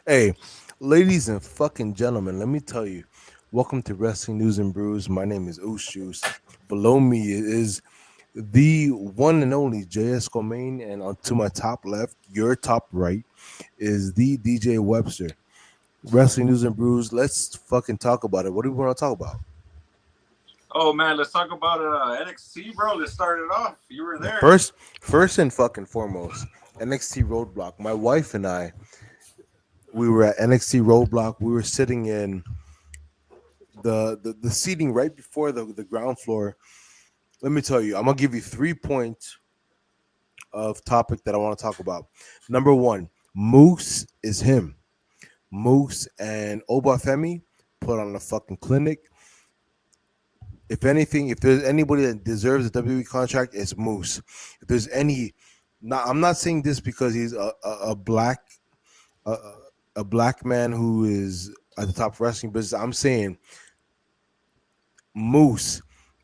Hey, ladies and fucking gentlemen, let me tell you. Welcome to Wrestling News and Brews. My name is Oos Juice. Below me is the one and only JS Comain, and on to my top left, your top right, is the DJ Webster. Wrestling News and Brews. Let's fucking talk about it. What do we want to talk about? Oh man, let's talk about NXT, bro. Let's start it off. You were there. First and fucking foremost, NXT Roadblock. My wife and I, we were at NXT Roadblock. We were sitting in the seating right before the ground floor. Let me tell you, I'm gonna give you 3 points of topic that I want to talk about. Number one, Moose is him. Moose and Obafemi put on a fucking clinic. If anything, if there's anybody that deserves a WWE contract, it's Moose. If there's any, not, I'm not saying this because he's a, a black man who is at the top of wrestling business. I'm saying Moose,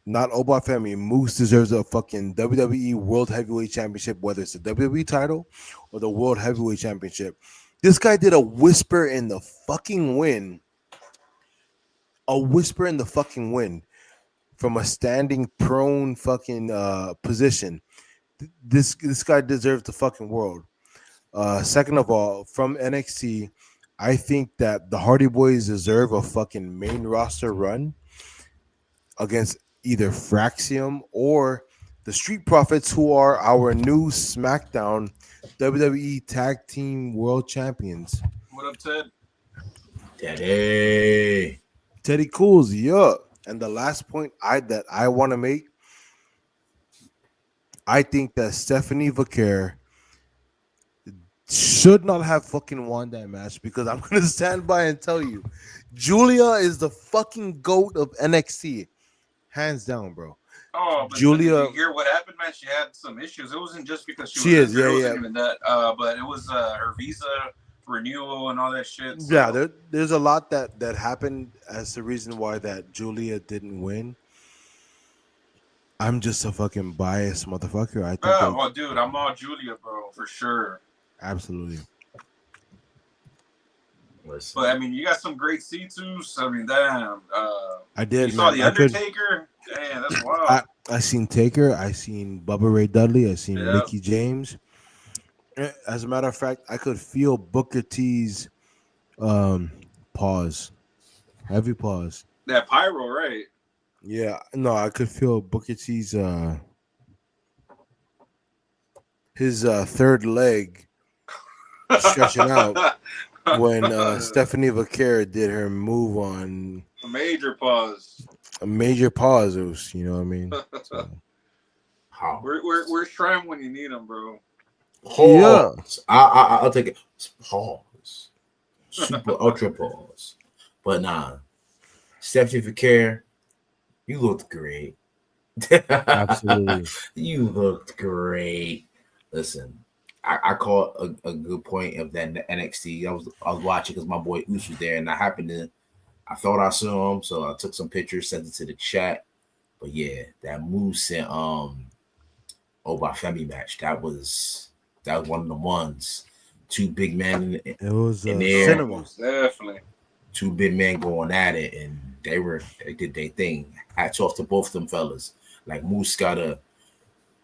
not Obafemi. Moose deserves a fucking WWE World Heavyweight Championship, whether it's the WWE title or the World Heavyweight Championship. This guy did a whisper in the fucking wind, a whisper in the fucking wind from a standing prone fucking position. This guy deserves the fucking world. Second of all, from NXT, I think that the Hardy Boys deserve a fucking main roster run against either Fraxium or the Street Profits, who are our new SmackDown WWE Tag Team World Champions. What up, Ted? Daddy. Teddy Cool's, yeah. And the last point I want to make, I think that Stephanie Vaquer should not have fucking won that match because I'm gonna stand by and tell you, Julia is the fucking goat of NXT, hands down, bro. Oh, but did Julia, you hear what happened, man? She had some issues. It wasn't just because she she was is, injured. yeah, It yeah. wasn't even that. But it was her visa renewal and all that shit. So. Yeah, there's a lot that happened as the reason why that Julia didn't win. I'm just a fucking biased motherfucker. I think that Oh, dude, I'm all Julia, bro, for sure. absolutely. Listen. But I mean, you got some great C2s. I mean, damn. I You did, saw man. the I could. Undertaker. Damn, that's wild. I seen Taker. I seen Bubba Ray Dudley. I seen Yeah. Mickey James. As a matter of fact, I could feel Booker T's um pause, heavy pause. That pyro, right? Yeah, no, I could feel Booker T's his third leg stretching out when Stephanie Vaquer did her move on A major pause. a major pause. You know what I mean? So, How? We're Shrem when you need them, bro. Pause. I'll take it. Pause. Super ultra pause. But nah. Stephanie Vaquer, you looked great. absolutely. You looked great. Listen, I caught a good point of that NXT. I was watching because my boy Oos was there, and I thought I saw him, so I took some pictures, sent it to the chat. But yeah, that Moose and Obafemi match, that was one of the ones. Two big men It was in there, cinema. Most definitely. two big men going at it, and they did their thing. Hats off to both of them fellas. Like Moose gotta,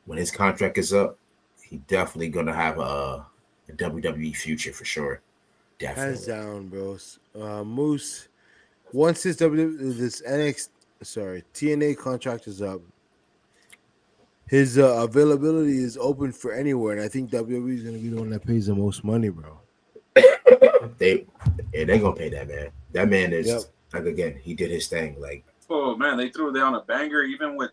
when his contract is up, he definitely gonna have a WWE future for sure. Hands Definitely. down, bros. Moose, once this NX, sorry, TNA contract is up, his availability is open for anywhere, and I think WWE is gonna be the one that pays the most money, bro. They they gonna pay that man. That man Yep. is like again, he did his thing. Like Oh man, they threw down a banger even with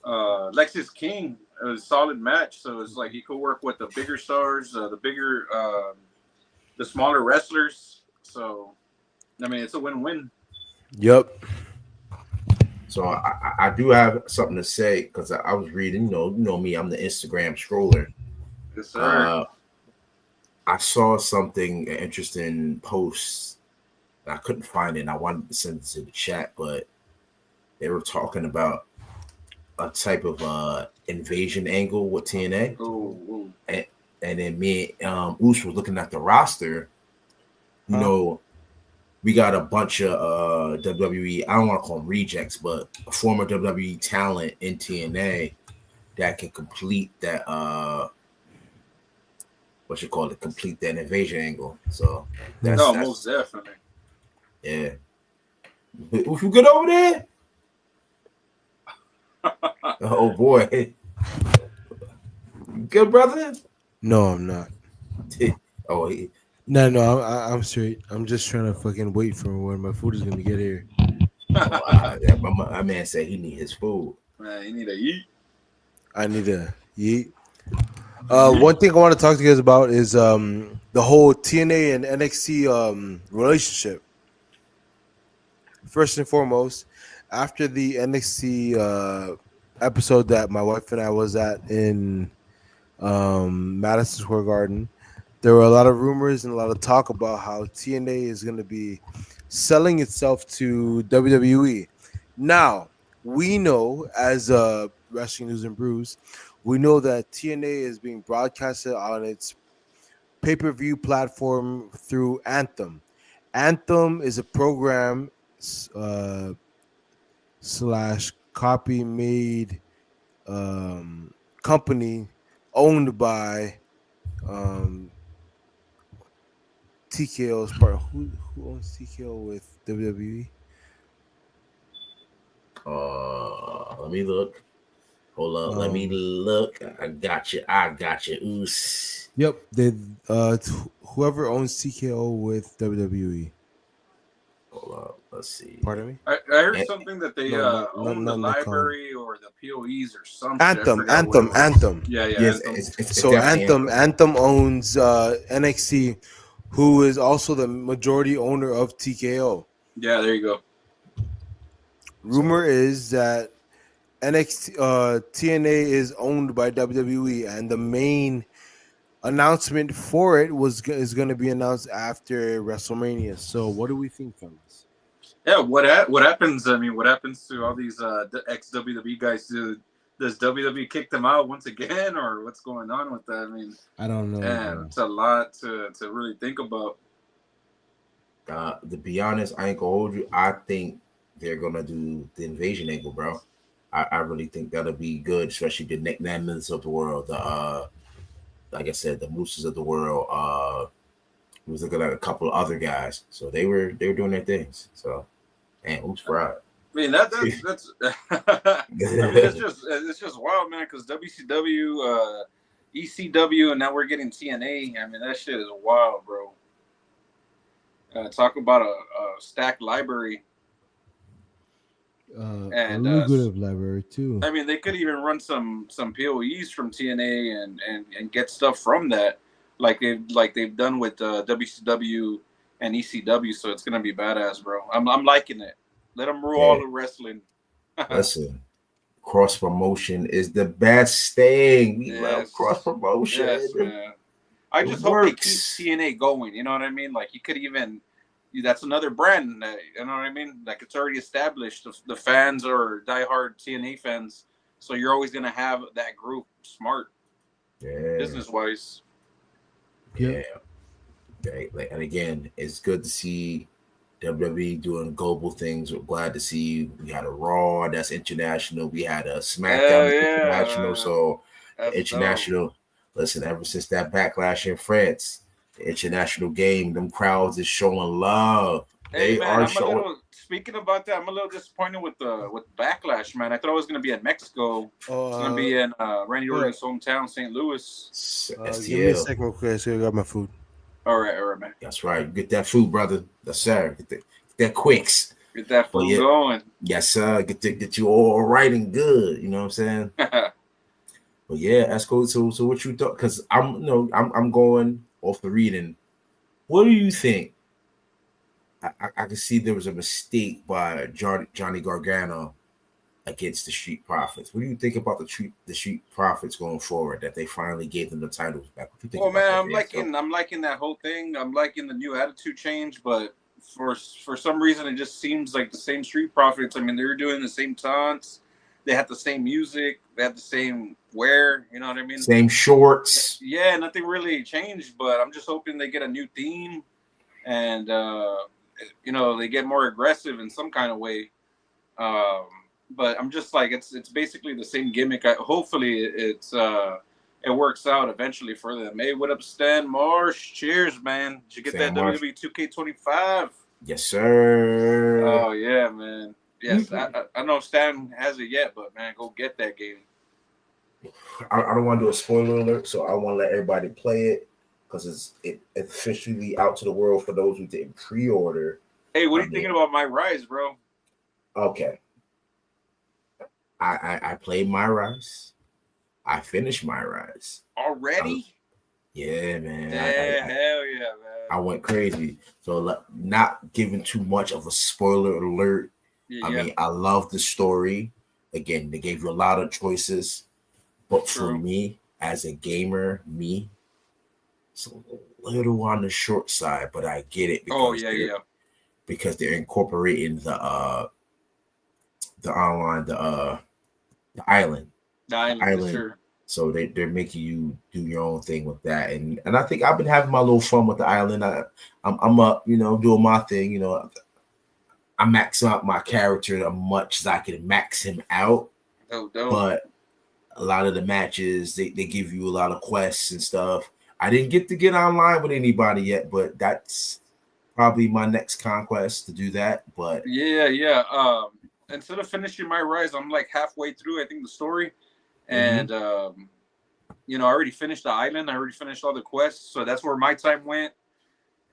Lexus King. It was a solid match. So it's like he could work with the bigger stars, the smaller wrestlers. So I mean, it's a win-win. Yep. so, I do have something to say because I was reading. You know me. I'm the Instagram scroller. Yes, sir. I saw something an interesting post. I couldn't find it. And I wanted to send it to the chat, but they were talking about a type of invasion angle with TNA, Ooh. and and then me and Oosh was looking at the roster. You know, we got a bunch of WWE. I don't want to call them rejects, but former WWE talent in TNA that can complete that. What you call it? Complete that invasion angle. So that's most definitely. Yeah. If you get over there. Oh boy. Good brother? No, I'm not. Oh, No, I'm straight. I'm just trying to fucking wait for when my food is gonna get here. my man said he need his food. Man, you need to eat. I need to eat. One thing I want to talk to you guys about is the whole TNA and NXT relationship. First and foremost, after the NXT episode that my wife and I was at in Madison Square Garden, there were a lot of rumors and a lot of talk about how TNA is going to be selling itself to WWE. Now, we know as Wrestling News and Brews, we know that TNA is being broadcasted on its pay-per-view platform through Anthem. Anthem is a program slash copy made company owned by TKO's part. Who owns TKO with WWE? Let me look. Hold up, let me look. I got you. Oos. Yep, they whoever owns TKO with WWE. Hold up, let's see. Pardon me. I heard something that they own the library or the POEs or something. Anthem. Yeah. Yes, Anthem. Anthem owns NXT, who is also the majority owner of TKO. Yeah, there you go. Rumor is that NXT TNA is owned by WWE, and the main announcement for it is going to be announced after WrestleMania. So, what do we think, fellas? Yeah, what happens? I mean, what happens to all these ex WWE guys? Does WWE kick them out once again, or what's going on with that? I mean, I don't know. Damn, it's a lot to really think about. To be honest, I ain't gonna hold you. I think they're gonna do the invasion angle, bro. I really think that'll be good, especially the Nick Nammans of the world, the like I said, the Mooses of the world. We was looking at a couple of other guys, so they were doing their things. So, and oops, fried. I mean that's I mean it's just wild, man. Because WCW, ECW, and now we're getting TNA. I mean that shit is wild, bro. Talk about a stacked library. And a lucrative library too. I mean, they could even run some POEs from TNA and get stuff from that, like they've done with WCW and ECW. So it's gonna be badass, bro. I'm liking it. Let them rule all the wrestling. Listen, cross promotion is the best thing. We love cross promotion. Yes, man. I just hope they keep TNA going. You know what I mean? Like you could even. That's another brand, you know what I mean? Like it's already established. The fans are diehard TNA fans, so you're always gonna have that group. Smart, business wise. Yeah. And again, it's good to see WWE doing global things. We're glad to see we had a Raw that's international. We had a SmackDown international. So that's international. Dope. Listen, ever since that backlash in France. The international game, them crowds is showing love. Hey, man, speaking about that, I'm a little disappointed with Backlash, man. I thought it was going to be in Mexico. It's going to be in Randy Orton's hometown, St. Louis. Give me a second real quick. So I got my food. All right, man. That's right. Get that food, brother. Yes, sir. Get that quicks. Get that food going. Yes, sir. Get you all right and good. You know what I'm saying? But yeah, that's cool. So what you thought? Because I'm going off the reading. What do you think? I can see there was a mistake by Johnny Gargano against the Street Profits. What do you think about the Street Profits going forward? That they finally gave them the titles back. What do you think? Well, man, I'm liking that whole thing. I'm liking the new attitude change, but for some reason it just seems like the same Street Profits. I mean, they were doing the same taunts. They had the same music. They had the same wear. You know what I mean? Same shorts. Yeah, nothing really changed. But I'm just hoping they get a new theme, and they get more aggressive in some kind of way. Um, but I'm just like it's basically the same gimmick. Hopefully it works out eventually for them. Hey, what up, Stan Marsh? Cheers, man. Did you get Stan that Marsh. WWE 2K25? Yes, sir. Oh yeah, man. Yes, I know Stan has it yet, but man, go get that game. I don't want to do a spoiler alert, so I want to let everybody play it because it's officially out to the world for those who didn't pre-order. Hey, what are you thinking about my Rise, bro? Okay. I played my Rise. I finished my Rise. Already? Yeah, man. Hell yeah, man. I went crazy. So not giving too much of a spoiler alert. Yeah, I mean, I love the story. Again, they gave you a lot of choices. But for me, as a gamer, it's a little on the short side, but I get it because they're incorporating the online the island. The island. Sure. So they're making you do your own thing with that, and I think I've been having my little fun with the island. I'm up, doing my thing. I max out my character as much as I can max him out. But a lot of the matches they give you a lot of quests and stuff. I didn't get online with anybody yet, but that's probably my next conquest to do that. But yeah. Instead of finishing my Rise, I'm like halfway through, I think, the story. And I already finished the island. I already finished all the quests, so that's where my time went.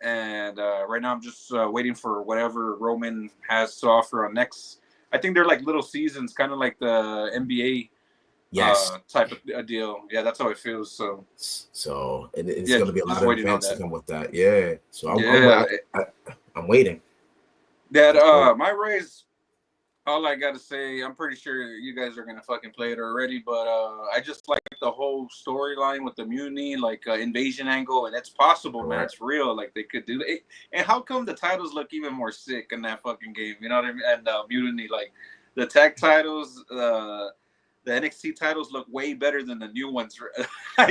And right now I'm just waiting for whatever Roman has to offer on next. I think they're like little seasons, kind of like the NBA type of deal. Yeah, that's how it feels. So it's going to be a lot of events to come with that. Yeah. So I'm waiting. That my Rise. All I gotta say, I'm pretty sure you guys are gonna fucking play it already, but I just like the whole storyline with the mutiny, like invasion angle, and it's possible, man. It's real. Like they could do it. And how come the titles look even more sick in that fucking game? You know what I mean? And mutiny, like the tag titles, the NXT titles look way better than the new ones. I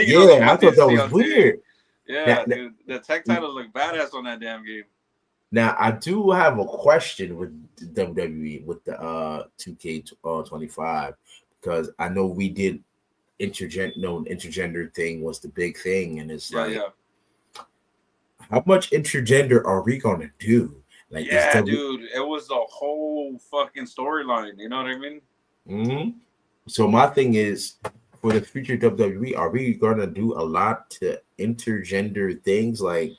thought that was weird. Yeah, dude, the tag titles look badass on that damn game. Now, I do have a question with WWE with the 2K25 because I know we did intergender thing was the big thing, and it's how much intergender are we gonna do? Like, dude, it was the whole fucking storyline. You know what I mean? Mm-hmm. So my thing is, for the future WWE, are we gonna do a lot to intergender things? Like,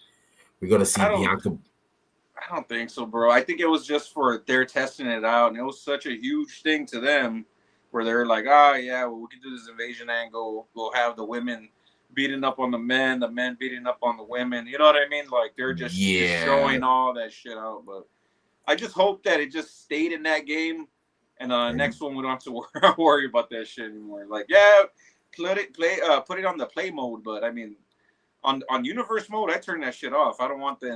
we're gonna see Bianca. I don't think so, bro. I think it was just for they're testing it out, and it was such a huge thing to them where they're like, we can do this invasion angle. We'll have the women beating up on the men beating up on the women. You know what I mean? Like they're just showing all that shit out. But I just hope that it just stayed in that game, and next one we don't have to worry about that shit anymore. Like, put it on the play mode, but I mean. On universe mode, I turn that shit off. I don't want the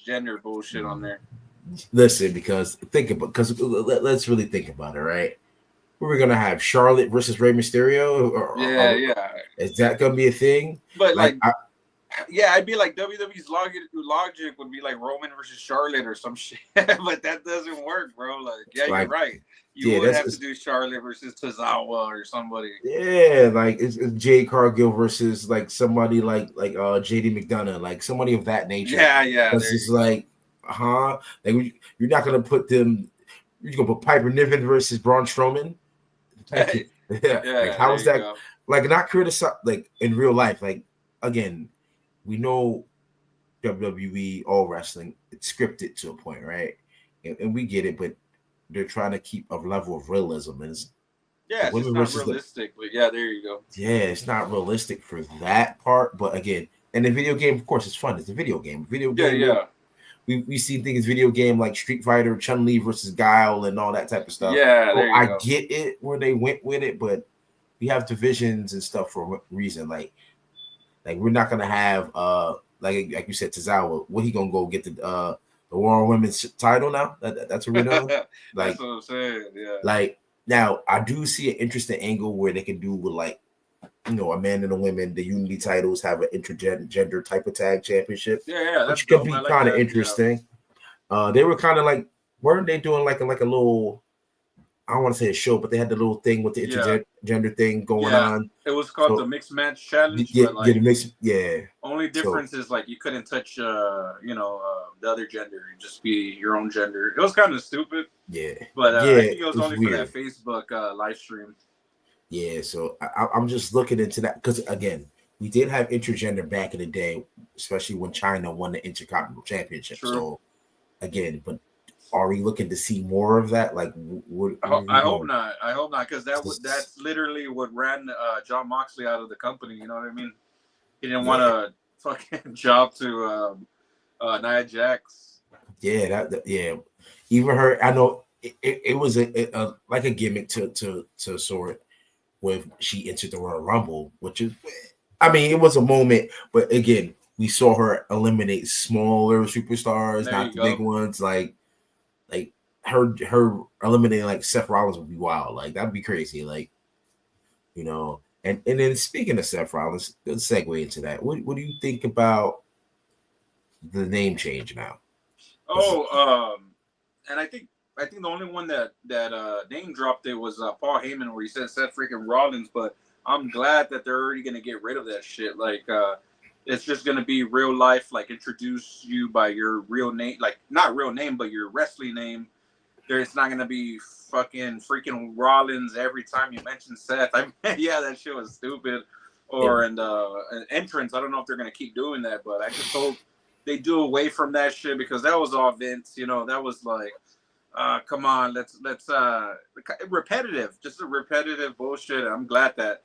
gender bullshit on there. Listen, because let's really think about it, right? We're gonna have Charlotte versus Rey Mysterio. Is that gonna be a thing? But I'd be like WWE's logic would be like Roman versus Charlotte or some shit, but that doesn't work, bro. Like, you're right. You would have to do Charlotte versus Tozawa or somebody. Yeah, like it's Jade Cargill versus like somebody like JD McDonough, like somebody of that nature. Yeah. Because it's like, like you're not gonna put them. You're gonna put Piper Niven versus Braun Strowman. Like, how is that? Go. Like, not criticize like in real life. Like, again, we know WWE, all wrestling, it's scripted to a point, right? And we get it, but they're trying to keep a level of realism. And it's just not realistic. But there you go. Yeah, it's not realistic for that part. But again, and the video game, of course, it's fun. It's a video game. We see things video game like Street Fighter, Chun-Li versus Guile, and all that type of stuff. Yeah, there you go. Get it where they went with it, but we have divisions and stuff for a reason. Like we're not gonna have like you said, Tozawa. What he gonna go get the World Women's title now? That's what we're doing. Like, that's what I'm saying. Yeah. Like Now I do see an interesting angle where they can do with like, you know, a man and a women, the unity titles have an intergender type of tag championship, Yeah, that's which could dope. I be like kind of that. Yeah. interesting. They were kind of like, weren't they doing like a little, I don't want to say a show, but they had the little thing with the Yeah. intergender thing going Yeah. on. It was called the So Mixed Match Challenge, yeah, but yeah, the like mix, yeah. only So difference is like you couldn't touch, the other gender. You just be your own gender. It was kind of stupid, yeah, but I yeah, think it was it's only for that weird. Facebook live stream. Yeah, so I'm just looking into that because again, we did have intergender back in the day, especially when China won the Intercontinental Championship. True. So again, but are we looking to see more of that? Like, what are we I hope doing? not. I hope not, because that's literally what ran John Moxley out of the company. You know what I mean? He didn't want Yeah, to fucking job to Nia Jax. yeah, yeah. Even her, I know it was a like a gimmick to sort when she entered the Royal Rumble, which is, I mean, it was a moment, but again, we saw her eliminate smaller superstars, There not you the big go. ones. Like her eliminating like Seth Rollins would be wild. Like that'd be crazy. Like, you know, and then speaking of Seth Rollins, let's segue into that. What do you think about the name change now? Oh, and I think the only one that name dropped it was Paul Heyman, where he said Seth freaking Rollins. But I'm glad that they're already gonna get rid of that shit. Like, it's just gonna be real life. Like, introduce you by your real name, like not real name, but your wrestling name. There's not gonna be fucking freaking Rollins every time you mention Seth. I mean, yeah, that shit was stupid. Yeah, Or an entrance. I don't know if they're gonna keep doing that, but I just hope they do away from that shit, because that was all Vince. You know, that was like, come on, let's repetitive, just a repetitive bullshit. I'm glad that.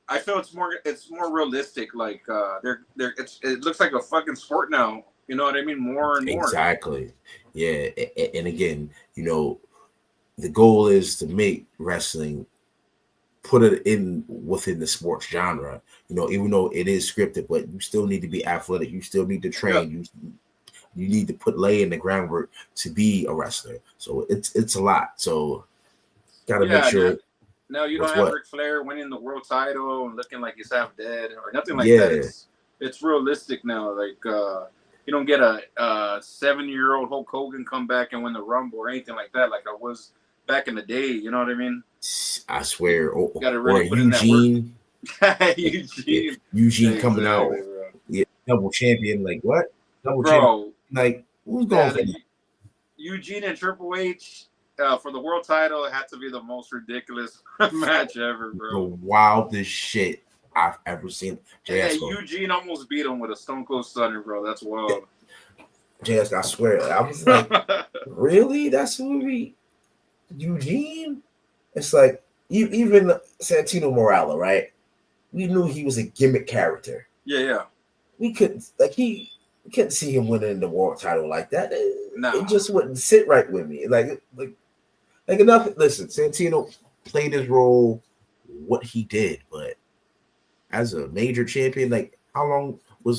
I feel it's more realistic. Like it looks like a fucking sport now. You know what I mean? More and more. exactly. Yeah, and again, you know, the goal is to make wrestling put it in within the sports genre. You know, even though it is scripted, but you still need to be athletic. You still need to Yeah. train. You need to lay in the groundwork to be a wrestler. So it's a lot. So got to make Yeah, sure now you don't what's have what. Ric Flair winning the world title and looking like he's half dead or nothing like that. Yeah, It's realistic now. Like you don't get a 7-year-old Hulk Hogan come back and win the Rumble or anything like that, like I was back in the day. You know what I mean? I swear. You got to Or really put in that work. Eugene, yeah, Eugene, Eugene coming out, exactly, bro. yeah, double champion. Like what? Double champion. Bro, Like who's going that for that? Eugene and Triple H for the world title, it had to be the most ridiculous match ever, The bro. wildest shit I've ever seen. Hey, JS, Eugene almost beat him with a Stone Cold Stunner, bro. That's wild. JS, I swear, I was like, really? That's who we Eugene? It's like even Santino Morella, right? We knew he was a gimmick character. Yeah. We couldn't we couldn't see him winning the world title like that. It Nah. just wouldn't sit right with me. Like enough. Listen, Santino played his role, what he did, but as a major champion, like how long we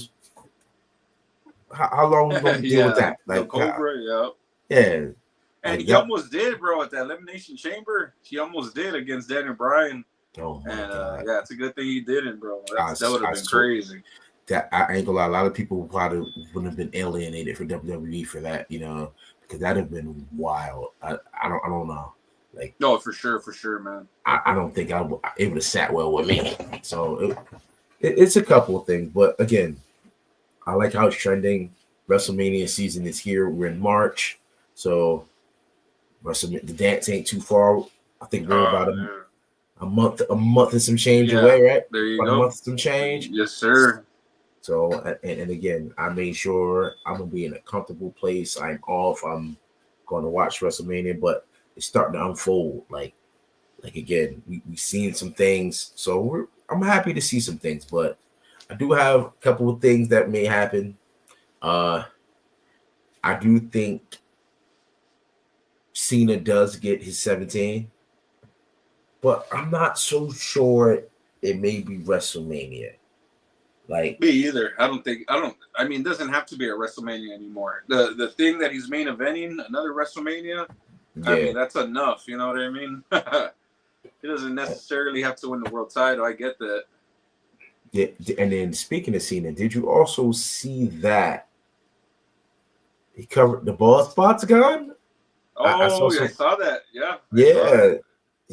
gonna deal with Yeah. that? The Like, Cobra, yeah. yeah, And like he yep. almost did, bro, at the Elimination Chamber. He almost did against Daniel Bryan. Oh my And god, yeah, it's a good thing he didn't, bro. I That would have I been so crazy. that I ain't gonna lie. A lot of people probably wouldn't have been alienated for WWE for that, you know, because that'd have been wild. I don't know. Like, No, for sure, man. I don't think it would have sat well with me. So it's a couple of things, but again, I like how it's trending. WrestleMania season is here. We're in March, so WrestleMania the dance ain't too far. I think we're about Yeah. a month and some change Yeah, away, right? there you About a go. month and some change. Yes, sir. So and again, I made sure I'm gonna be in a comfortable place. I'm off. I'm going to watch WrestleMania, but it's starting to unfold. Like again, we seen some things, so I'm happy to see some things, but I do have a couple of things that may happen. I do think Cena does get his 17, but I'm not so sure it may be WrestleMania. Like, Me either. I mean, it doesn't have to be a WrestleMania anymore. The thing that he's main eventing, another WrestleMania, Yeah. I mean, that's enough. You know what I mean? He doesn't necessarily have to win the world title. I get that. Yeah. And then speaking of Cena, did you also see that he covered the bald spot's gone? I saw Oh, yeah, I some. saw that. Yeah, I saw Yeah. that.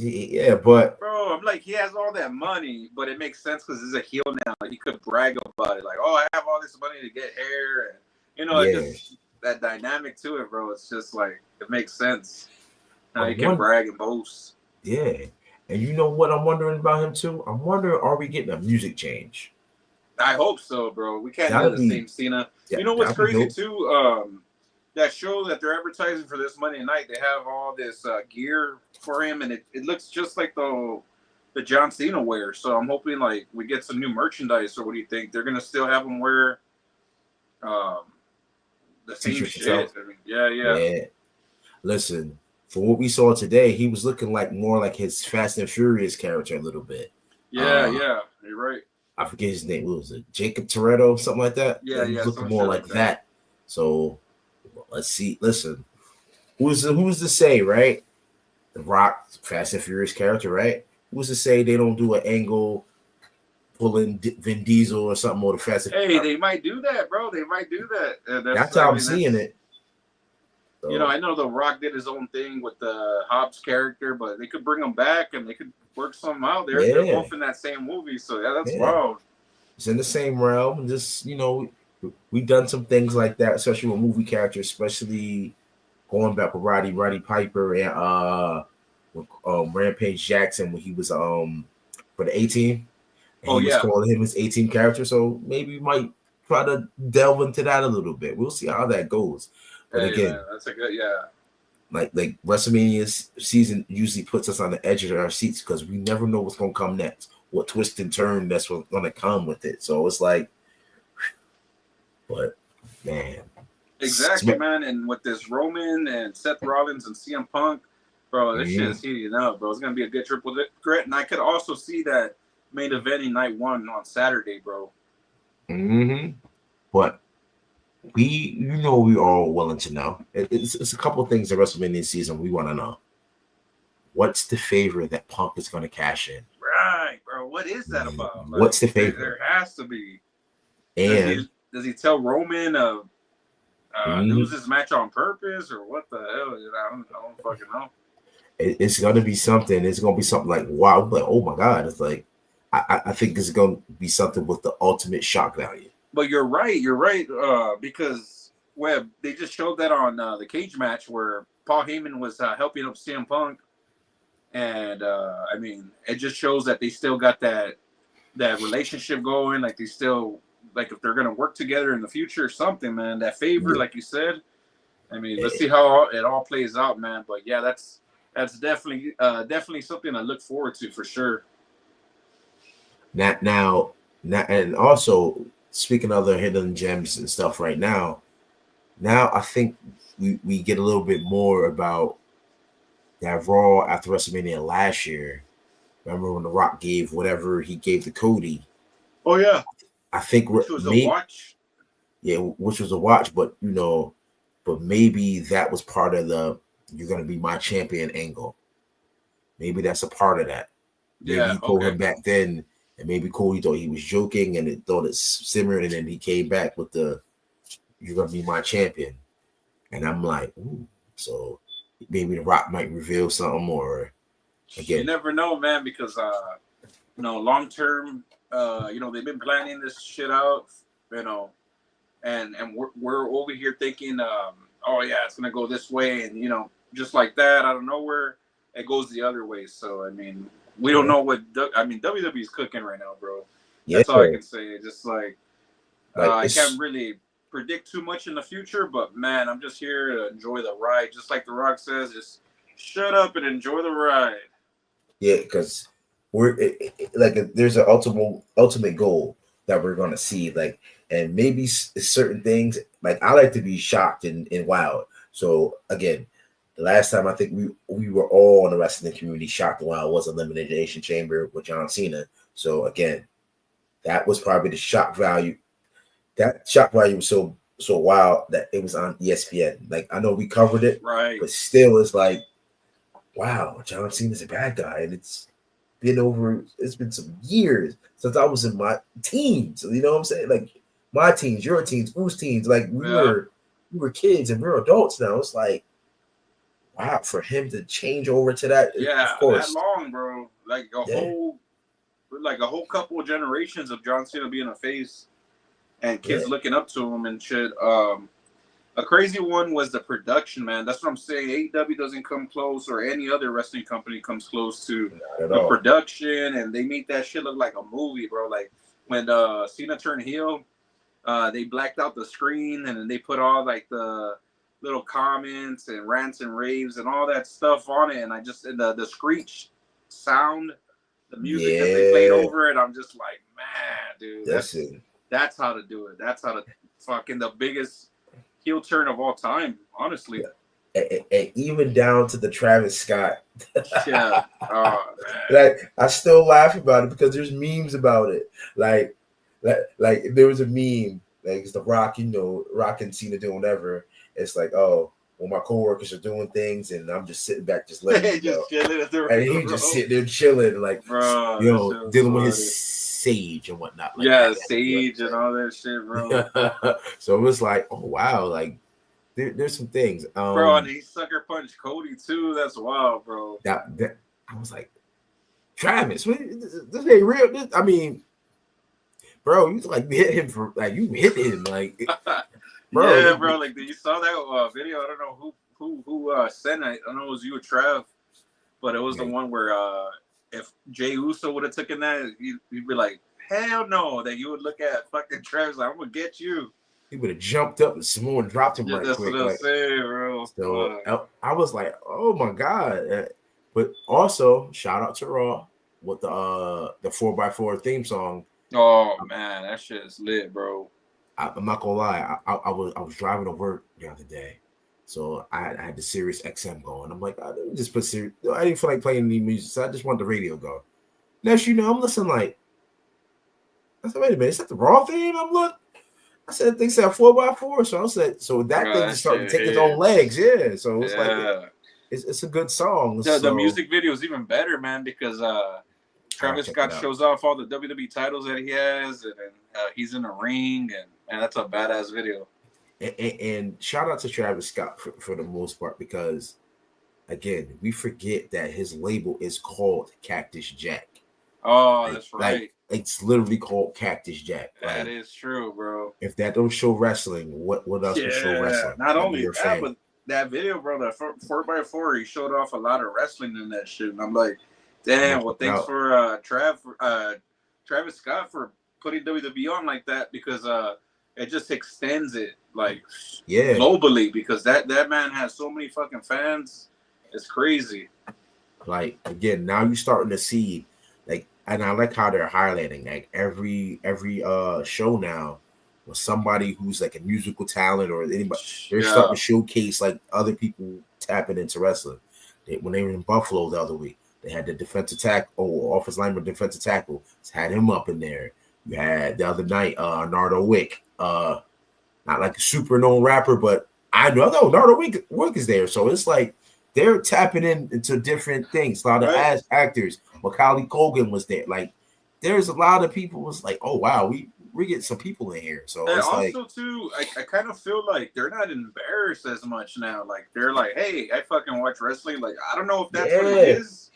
Yeah, but Bro, I'm like, he has all that money, but it makes sense because he's a heel now. He could brag about it, like, oh, I have all this money to get hair, and it yeah, just that dynamic to it, bro. It's just like it makes sense. I He can wonder. brag and boast. Yeah, and you know what I'm wondering about him too? I'm wondering, are we getting a music change? I hope so, bro. We can't do That'll the be same Cena. yeah, You know what's that'll be crazy dope. too? That show that they're advertising for this Monday night, they have all this gear for him, and it looks just like the John Cena wear. So I'm hoping like we get some new merchandise. Or what do you think? They're gonna still have him wear um, the same T-shirt shit. yourself. I mean, yeah. Yeah. Listen, from what we saw today, he was looking like more like his Fast and Furious character a little bit. Yeah. You're right. I forget his name. What was it? Jacob Toretto, something like that. Yeah, He was looking some more shit like like that. So let's see. Listen, who's to say, right? The Rock, Fast and Furious character, right? Who's to say they don't do an angle pulling Vin Diesel or something more the Fast and Hey, they might do that, bro. They might do that. That's how I'm seeing it. So. I know The Rock did his own thing with the Hobbs character, but they could bring him back and they could work something out. They're both in that same movie, so that's wild. It's in the same realm. Just we've done some things like that, especially with movie characters, especially going back with Roddy Piper and Rampage Jackson when he was for the 18. And he was calling him his 18 character, so maybe we might try to delve into that a little bit. We'll see how that goes. But again, man, that's a good like WrestleMania season usually puts us on the edge of our seats because we never know what's gonna come next, what twist and turn that's what's gonna come with it. So it's like, but man, exactly, man. And with this Roman and Seth Rollins and CM Punk, bro, this shit is heating up, bro. It's gonna be a good triple threat, and I could also see that main eventing night one on Saturday, bro. But we all willing to know. It's a couple of things in WrestleMania season we want to know. What's the favor that Punk is going to cash in? Right, bro. What is that about? What's the favor? There has to be. And does he tell Roman lose his match on purpose or what the hell? I don't fucking know. It's gonna be something. It's gonna be something like wow, like oh my god. It's like I think this is gonna be something with the ultimate shock value. But you're right. Because Webb, they just showed that on the cage match where Paul Heyman was helping up CM Punk, and I mean, it just shows that they still got that relationship going. Like they still like if they're gonna work together in the future or something, man. That favor, like you said. I mean, let's see how it all plays out, man. But yeah, that's definitely something I look forward to for sure. Now, and also speaking of the hidden gems and stuff right now I think we get a little bit more about that Raw after WrestleMania last year. Remember when The Rock gave whatever he gave to Cody? Oh yeah, I think which was a watch. Yeah, which was a watch, but but maybe that was part of the "you're gonna be my champion" angle. Maybe that's a part of that. Maybe he told him back then. And maybe Cody thought he was joking and it thought it simmered, and then he came back with the "you're gonna be my champion." And I'm like, ooh, so maybe The Rock might reveal something, or again. You never know, man, because long term, they've been planning this shit out, and we're over here thinking, oh yeah, it's gonna go this way, and just like that, out of nowhere, it goes the other way. So I mean, we don't know what WWE's cooking right now, bro. That's all I can say. Just like I can't really predict too much in the future, but man, I'm just here to enjoy the ride. Just like The Rock says, just shut up and enjoy the ride. Yeah, because there's an ultimate goal that we're gonna see, like, and maybe certain things. Like I like to be shocked and wild. So again. The last time I think we were all in the wrestling community shocked and wild was Elimination Chamber with John Cena. So again, that was probably the shock value. That shock value was so so wild that it was on ESPN. Like I know we covered it, right? but still, it's like, wow, John Cena's a bad guy, and it's been some years since I was in my teens. You know what I'm saying? Like my teens, your teens, whose teens? Like Yeah, we were kids and we're adults now. It's like, wow, for him to change over to that, yeah, of that course, long, bro. yeah, Like a whole couple of generations of John Cena being a face and yeah, kids looking up to him and shit. A crazy one was the production, man. That's what I'm saying. AEW doesn't come close, or any other wrestling company comes close to not at the all. production, and they make that shit look like a movie, bro. Like when Cena turned heel, they blacked out the screen, and then they put all like the little comments and rants and raves and all that stuff on it, and the screech sound, the music that they played Yeah, over it, I'm just like, man, dude, that's it. that's how to do it. That's how to fucking the biggest heel turn of all time, honestly. And even down to the Travis Scott. Yeah. Oh man. Like I still laugh about it because there's memes about it. Like there was a meme, like it's the Rock, Rock and Cena doing whatever. It's like, oh, well, my coworkers are doing things and I'm just sitting back, just letting it go. Just chilling at the And ring, he bro. just sitting there chilling, like, Bro, that shit was dealing with funny. his sage and whatnot. Like Yeah, that. Sage and all that shit, bro. So it was like, oh wow, like there's some things. Bro, and he sucker punched Cody too. That's wild, bro. That I was like, Travis, this ain't real. I mean, bro, you like hit him for like you hit him like, bro. Yeah, bro. Like you saw that video. I don't know who sent it. I don't know it was you or Trav, but it was the one where if Jey Uso would have taken that, he'd be like, hell no. That you would look at fucking Travis like, I'm gonna get you. He would have jumped up and Samoan dropped him right that's quick. What like, saying, bro. So I was like, oh my god. But also shout out to Raw with the 4x4 theme song. Oh man, that shit is lit, bro. I'm not gonna lie. I was driving to work the other day, so I had the Sirius XM going. I'm like, let me just put Sirius. I didn't feel like playing any music, so I just wanted the radio go. Next, I'm listening like, I said, wait a minute, is that the Raw theme? I'm looking. I said they said 4x4, so I said, so that thing is starting to take its own legs, yeah. So it's like it's a good song. The music video is even better, man, because Travis Scott shows off all the WWE titles that he has, and he's in the ring, and that's a badass video. And shout out to Travis Scott for the most part, because again, we forget that his label is called Cactus Jack. Oh, that's right. Like, it's literally called Cactus Jack. That is true, bro. If that don't show wrestling, what else will show wrestling? Not only that, but that video, bro, that 4x4, he showed off a lot of wrestling in that shit. And I'm like, damn, well, thanks for Travis Scott for putting WWE on like that, because it just extends it like globally, because that man has so many fucking fans. It's crazy. Like, again, now you're starting to see, like, and I like how they're highlighting like every show now with somebody who's like a musical talent or anybody. They're starting to showcase like other people tapping into wrestling. When they were in Buffalo the other week, they had the defensive tackle, offensive lineman defensive tackle, had him up in there. You had the other night, Nardo Wick, not like a super known rapper, but I know Nardo Wick is there. So it's like they're tapping into different things. A lot of actors. Macaulay Culkin was there. Like, there's a lot of people was like, oh wow, we get some people in here. So and it's also like, too, I kind of feel like they're not embarrassed as much now. Like they're like, hey, I fucking watch wrestling. Like, I don't know if that's what it is,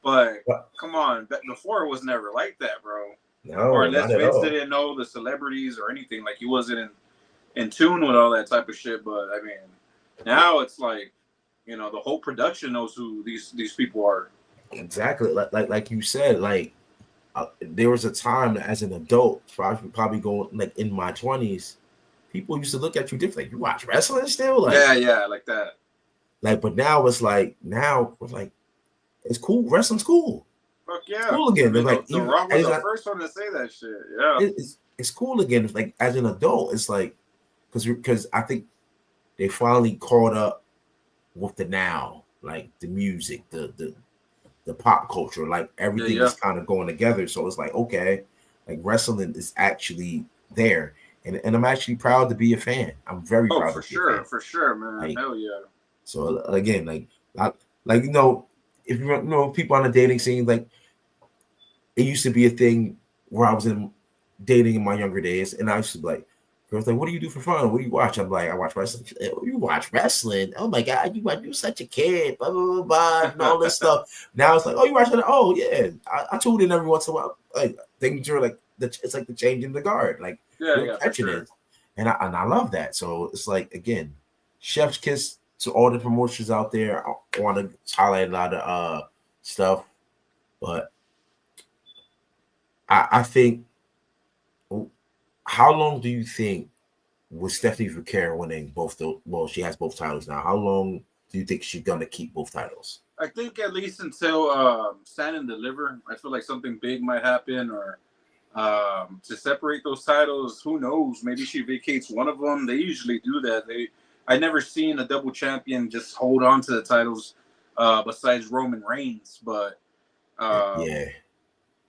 but come on, before it was never like that, bro. No, or unless not Vince didn't know the celebrities or anything, like he wasn't in tune with all that type of shit. But I mean, now it's like, the whole production knows who these people are. Exactly, like you said, like there was a time as an adult, probably going like in my 20s, people used to look at you differently. Like, you watch wrestling still? Like, yeah, like that. Like, but now it's like it's cool. Wrestling's cool. Fuck yeah, it's cool again. Like, the Rock was the first one to say that shit. Yeah, it's cool again. It's like, as an adult, it's like because I think they finally caught up with the now, like the music, the pop culture, like everything is kind of going together. So it's like, okay, like wrestling is actually there. and I'm actually proud to be a fan. I'm very Oh, proud for to be a fan. sure, for sure, man. Like, Hell yeah. so again, like if you know people on the dating scene, like it used to be a thing where I was dating in my younger days, and I used to be like, girls like, what do you do for fun? What do you watch? I'm like, I watch wrestling. You watch wrestling? Oh my god, you such a kid, blah blah blah, blah and all this stuff. Now it's like, oh, you watch it? Oh yeah, I tune in every once in a while. Like things are like it's like the change in the guard. Like you're Yeah, for catching sure. it, and I love that. So it's like again, chef's kiss to all the promotions out there. I want to highlight a lot of stuff, but I think. How long do you think with Stephanie Vercare winning both the she has both titles now? How long do you think she's gonna keep both titles? I think at least until Stand and Deliver. I feel like something big might happen, or to separate those titles. Who knows? Maybe she vacates one of them. They usually do that. I never seen a double champion just hold on to the titles besides Roman Reigns, but Yeah.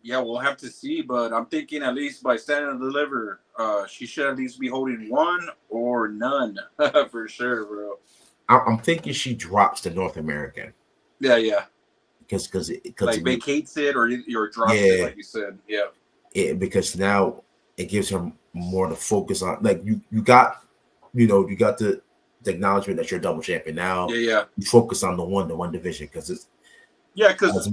Yeah, we'll have to see, but I'm thinking at least by Stand and Deliver, she should at least be holding one or none for sure, bro. I'm thinking she drops the North American. Yeah. Because like vacates it or drops it, like you said. Yeah. Because now it gives her more to focus on. Like you got the acknowledgement that you're a double champion. Now you focus on the one division because it's because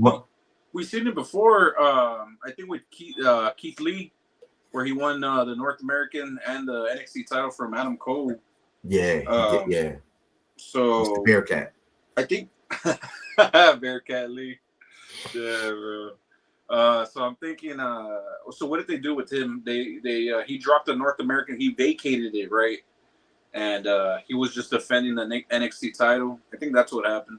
we've seen it before. I think with Keith Lee, where he won the North American and the NXT title from Adam Cole. Yeah, yeah. So Mr. Bearcat. I think Bearcat Lee. Yeah, bro. So I'm thinking. So what did they do with him? They he dropped the North American. He vacated it, right? And he was just defending the NXT title. I think that's what happened.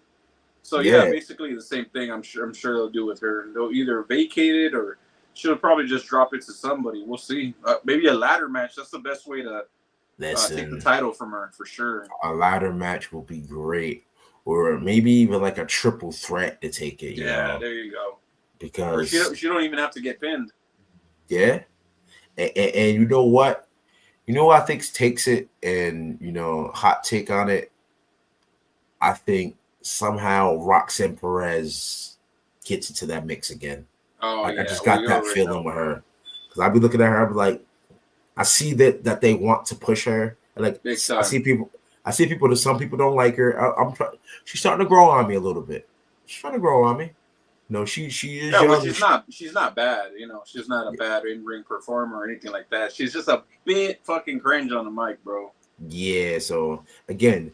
So yeah, basically the same thing. I'm sure they'll do with her. They'll either vacate it or she'll probably just drop it to somebody. We'll see. Maybe a ladder match. That's the best way to take the title from her for sure. A ladder match will be great, or maybe even like a triple threat to take it. You know? There you go. Because she don't even have to get pinned. Yeah, and you know what? You know what I think takes it, and hot take on it. I think somehow Roxanne Perez gets into that mix again. Oh, I just got that feeling with her because I'll be looking at her. I'll be like, I see that they want to push her. Like I see people. That some people don't like her. She's starting to grow on me a little bit. She's trying to grow on me. No, she is. Yeah, young. Well, she's not bad. She's not a bad in-ring performer or anything like that. She's just a bit fucking cringe on the mic, bro. Yeah. So again,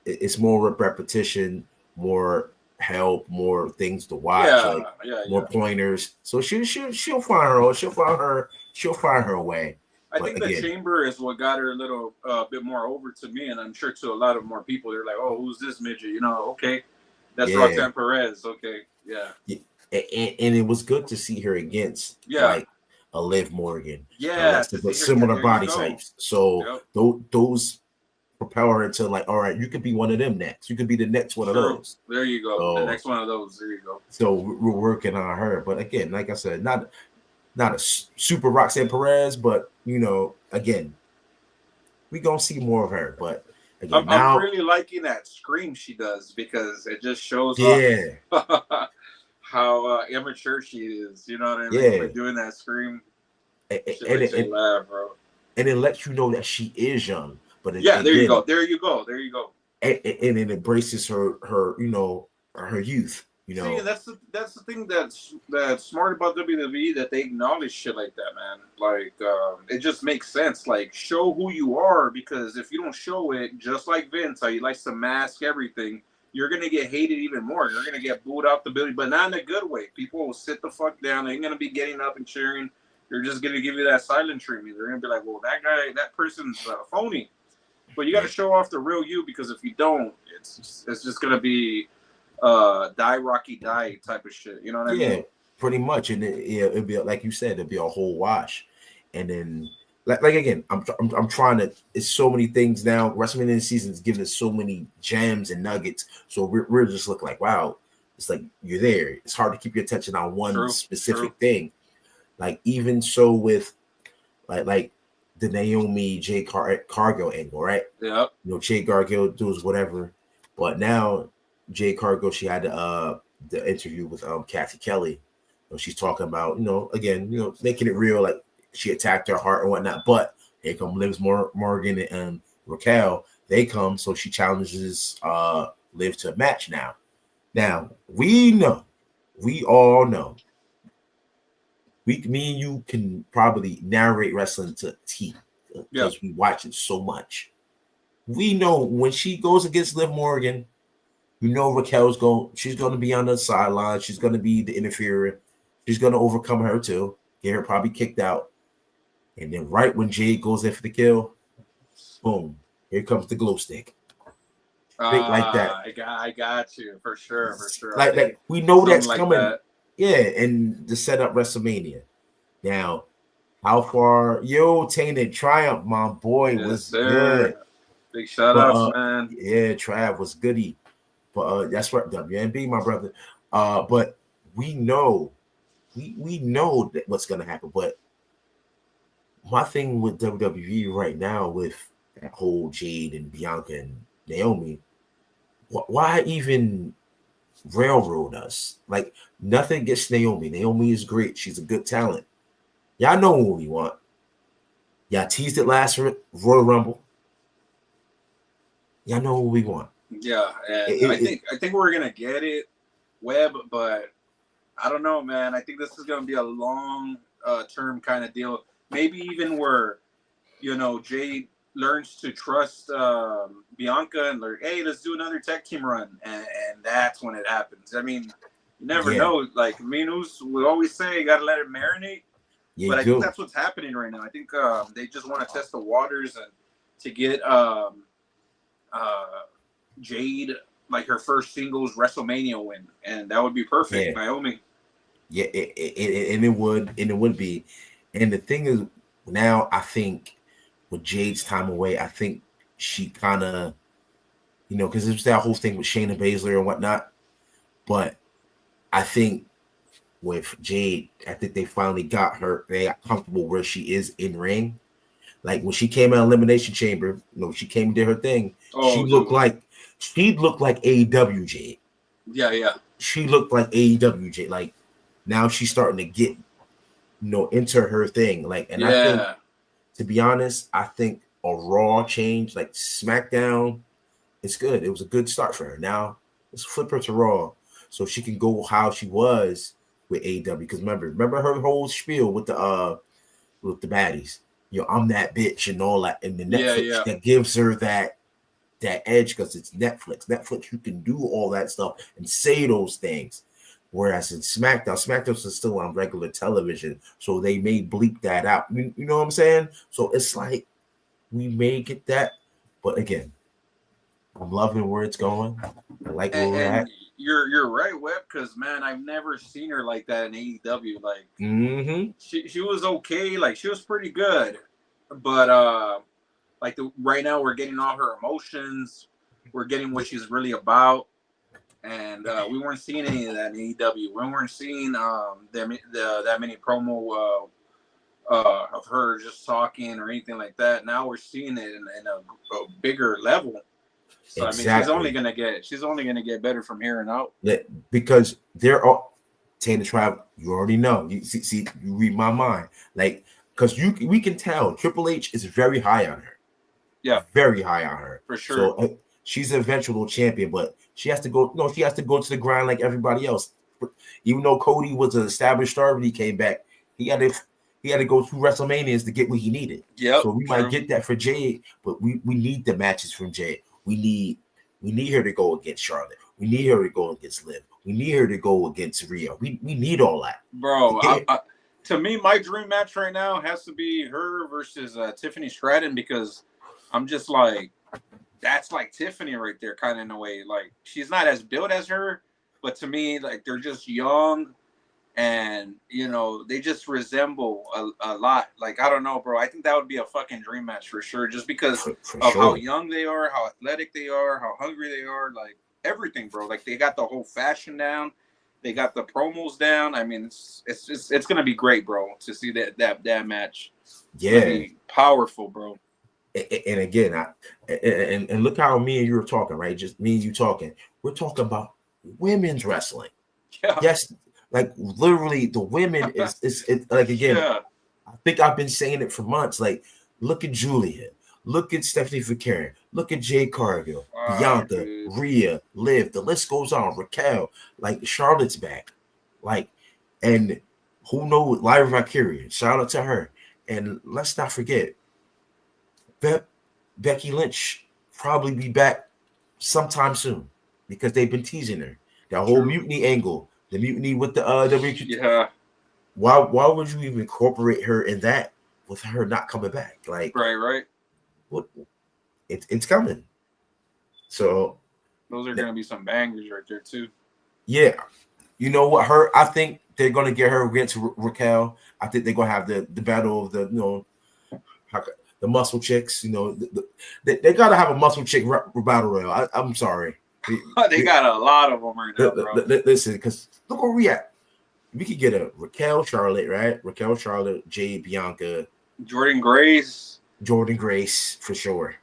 it's more repetition, more help, more things to watch, more pointers. So she'll find her way. I think the chamber is what got her a little bit more over to me, and I'm sure to a lot of more people. They're like, "Oh, who's this midget?" Okay, that's Roxanne Perez. Okay, yeah. And it was good to see her against like a Liv Morgan. Yeah, similar body types. So those propel her into like, all right, you could be one of them next. You could be the next one of those. There you go. So, the next one of those. There you go. So we're working on her, but again, like I said, not a super Roxanne Perez, but again, we gonna see more of her. But again, I'm really liking that scream she does because it just shows how immature she is. You know what I mean? Yeah, like doing that scream. And laugh, bro. And it lets you know that she is young. But there you go. And it embraces her youth. See, that's the thing that's smart about WWE, that they acknowledge shit like that, man. Like, it just makes sense. Like, show who you are, because if you don't show it, just like Vince, how he likes to mask everything, you're gonna get hated even more. You're gonna get booed out the building, but not in a good way. People will sit the fuck down. They ain't gonna be getting up and cheering. They're just gonna give you that silent treatment. They're gonna be like, well, that person's phony. But you got to show off the real you, because if you don't, it's just gonna be die Rocky die type of shit. You know what I mean? Yeah, pretty much. And it'd be like you said, it'd be a whole wash. And then like again, I'm trying to. It's so many things now. WrestleMania season is giving us so many gems and nuggets. So we're just looking like, wow, it's like you're there. It's hard to keep your attention on one specific thing. Like even so with like the Naomi Jade Cargill angle, right? Yeah. You know, Jade Cargill does whatever, but now Jade Cargill, she had the interview with Kathy Kelly. You know, she's talking about, you know, again, you know, making it real, like she attacked her heart and whatnot. But here come Liv Morgan and Raquel. They come, so she challenges Liv to a match now. Now we all know. Me and you can probably narrate wrestling to T because we watch it so much. We know when she goes against Liv Morgan, you know she's going to be on the sideline. She's going to be the interferer. She's going to overcome her too. Get her probably kicked out. And then right when Jade goes in for the kill, boom, here comes the glow stick. Like that. I got you for sure. Like we know that's like coming. That. Yeah, and to set up WrestleMania. Now, how far? Yo, Tainted Triumph, my boy, was good. Big shout outs, man. Yeah, Trav was goody. But that's right, WNB, my brother. But we know that what's gonna happen. But my thing with WWE right now, with that whole Jade and Bianca and Naomi, why even railroad us? Like, nothing against Naomi. Naomi is great. She's a good talent. Y'all know what we want. Y'all teased it last Royal Rumble. Y'all know what we want. Yeah, and I think we're gonna get it, Webb, but I don't know, man. I think this is gonna be a long term kind of deal. Maybe even where, you know, Jade learns to trust Bianca and learn, hey, let's do another tag team run, and that's when it happens. I mean, you never know. Like Minus, we always say, you gotta let it marinate. Yeah, but I think that's what's happening right now. I think they just want to test the waters and to get Jade like her first singles WrestleMania win, and that would be perfect, Naomi. Yeah, and it would be. And the thing is, now I think with Jade's time away, I think she kind of, you know, because there's that whole thing with Shayna Baszler and whatnot. But I think with Jade, I think they finally got her. They got comfortable where she is in ring. Like when she came out of Elimination Chamber, you know, she came and did her thing. She looked like AEW Jade. Yeah. She looked like AEW Jade. Like now she's starting to get, you know, into her thing. Like, and I think, to be honest, I think a Raw change, like SmackDown, it's good. It was a good start for her. Now let's flip her to Raw so she can go how she was with AEW. Because remember her whole spiel with the baddies. You know, I'm that bitch and all that, and the Netflix that gives her that edge because it's Netflix. Netflix, you can do all that stuff and say those things. Whereas in SmackDown is still on regular television, so they may bleep that out. You know what I'm saying? So it's like we may get that, but again, I'm loving where it's going. I like where we're at. You're right, Webb, because man, I've never seen her like that in AEW. Like, she was okay, like she was pretty good, but like right now we're getting all her emotions, we're getting what she's really about, and we weren't seeing any of that in AEW. We weren't seeing that many promo of her just talking or anything like that. Now we're seeing it in a bigger level. So exactly. I mean, she's only gonna get better from here and out. Because they're all Taylor Tribe. You already know. You see, you read my mind. Like, because we can tell Triple H is very high on her. Yeah, very high on her for sure. So she's an eventual champion, but she has to go. No, she has to go to the grind like everybody else. Even though Cody was an established star when he came back, he had to go through WrestleManias to get what he needed. Yeah, so we might get that for Jade, but we need the matches from Jade. We need her to go against Charlotte. We need her to go against Liv. We need her to go against Rhea. We need all that. Bro, to me, my dream match right now has to be her versus Tiffany Stratton, because I'm just like, that's like Tiffany right there, kind of in a way. Like, she's not as built as her, but to me, like, they're just young. And, you know, they just resemble a lot. Like, I don't know, bro. I think that would be a fucking dream match for sure. Just because of how young they are, how athletic they are, how hungry they are. Like, everything, bro. Like, they got the whole fashion down. They got the promos down. I mean, it's gonna be great, bro. To see that match. It's gonna be powerful, bro. And again, and look how me and you are talking, right? Just me and you talking. We're talking about women's wrestling. Yeah. Yes, like literally, the women is like again. Yeah. I think I've been saying it for months. Like, look at Julia, look at Stephanie Vicarian, look at Jade Cargill, Bianca, dude. Rhea, Liv. The list goes on. Raquel, like Charlotte's back, like, and who knows? Lyra Valkyria. Shout out to her. And let's not forget, Becky Lynch probably be back sometime soon because they've been teasing her. That whole mutiny angle, the mutiny with the yeah. Why would you even incorporate her in that with her not coming back? Like right. What? It's coming. So those are gonna be some bangers right there too. Yeah, you know what? I think they're gonna get her against Raquel. I think they're gonna have the battle of the the muscle chicks. They gotta have a muscle chick battle royal. I'm sorry. They got a lot of them right now, bro. Listen, because look where we at. We could get a Raquel Charlotte, right? Raquel Charlotte, Jade Bianca, Jordan Grace for sure.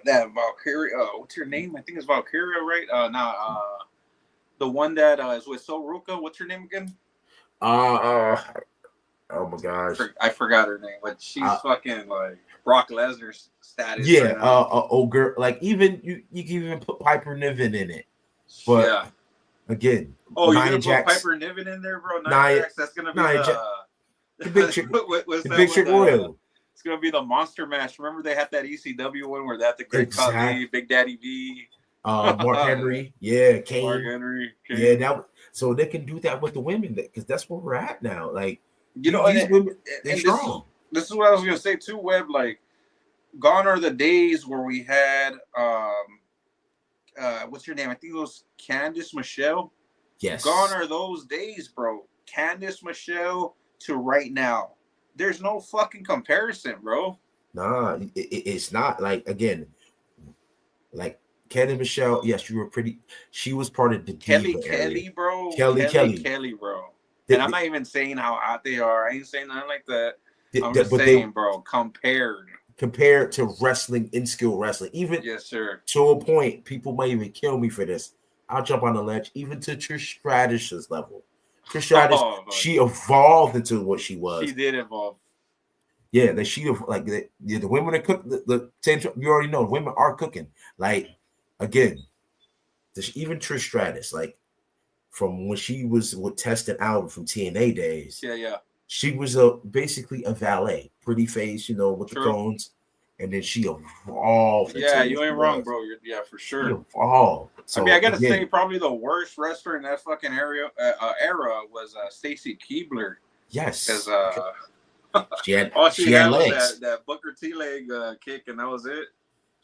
That Valkyria. What's her name? I think it's Valkyria, right? The one that is with Soruka. What's her name again? Oh my gosh, I forgot her name, but she's fucking like Brock Lesnar's status. Yeah, right girl. Like even you can even put Piper Niven in it, but yeah. Again, you're gonna put Piper Niven in there, bro? Nia Jax. That's gonna be the big chick. The big chick royal. It's gonna be the monster match. Remember they had that ECW one where they had the Great Khali, Big Daddy V, Mark Henry, Kane. Mark Henry, Kane. Yeah. Now, so they can do that with the women because that's where we're at now. Like these women, they're strong. This is what I was gonna say too, Webb. Like, gone are the days where we had what's her name? I think it was Candice Michelle. Yes. Gone are those days, bro. Candice Michelle to right now. There's no fucking comparison, bro. Nah, it's not. Like, again, like Candice Michelle, yes, you were pretty. She was part of the Kelly, bro. Kelly, bro. And I'm not even saying how hot they are. I ain't saying nothing like that. I'm just saying, bro, compared to wrestling, in skill wrestling, even yes, sir. To a point, people might even kill me for this. I'll jump on the ledge, even to Trish Stratus's level. Trish Stratus, she evolved into what she was. She did evolve. Yeah, that she like the women that cook the you already know women are cooking. Like again, even Trish Stratus, like from when she was with Testing Album from TNA days. Yeah. She was basically a valet, pretty face, with the cones, and then she evolved. Yeah, you ain't wrong, bro. Yeah, for sure. She evolved. So, I mean, I gotta say, probably the worst wrestler in that fucking era was Stacy Keibler. Yes, because she had legs. Was that Booker T leg kick, and that was it.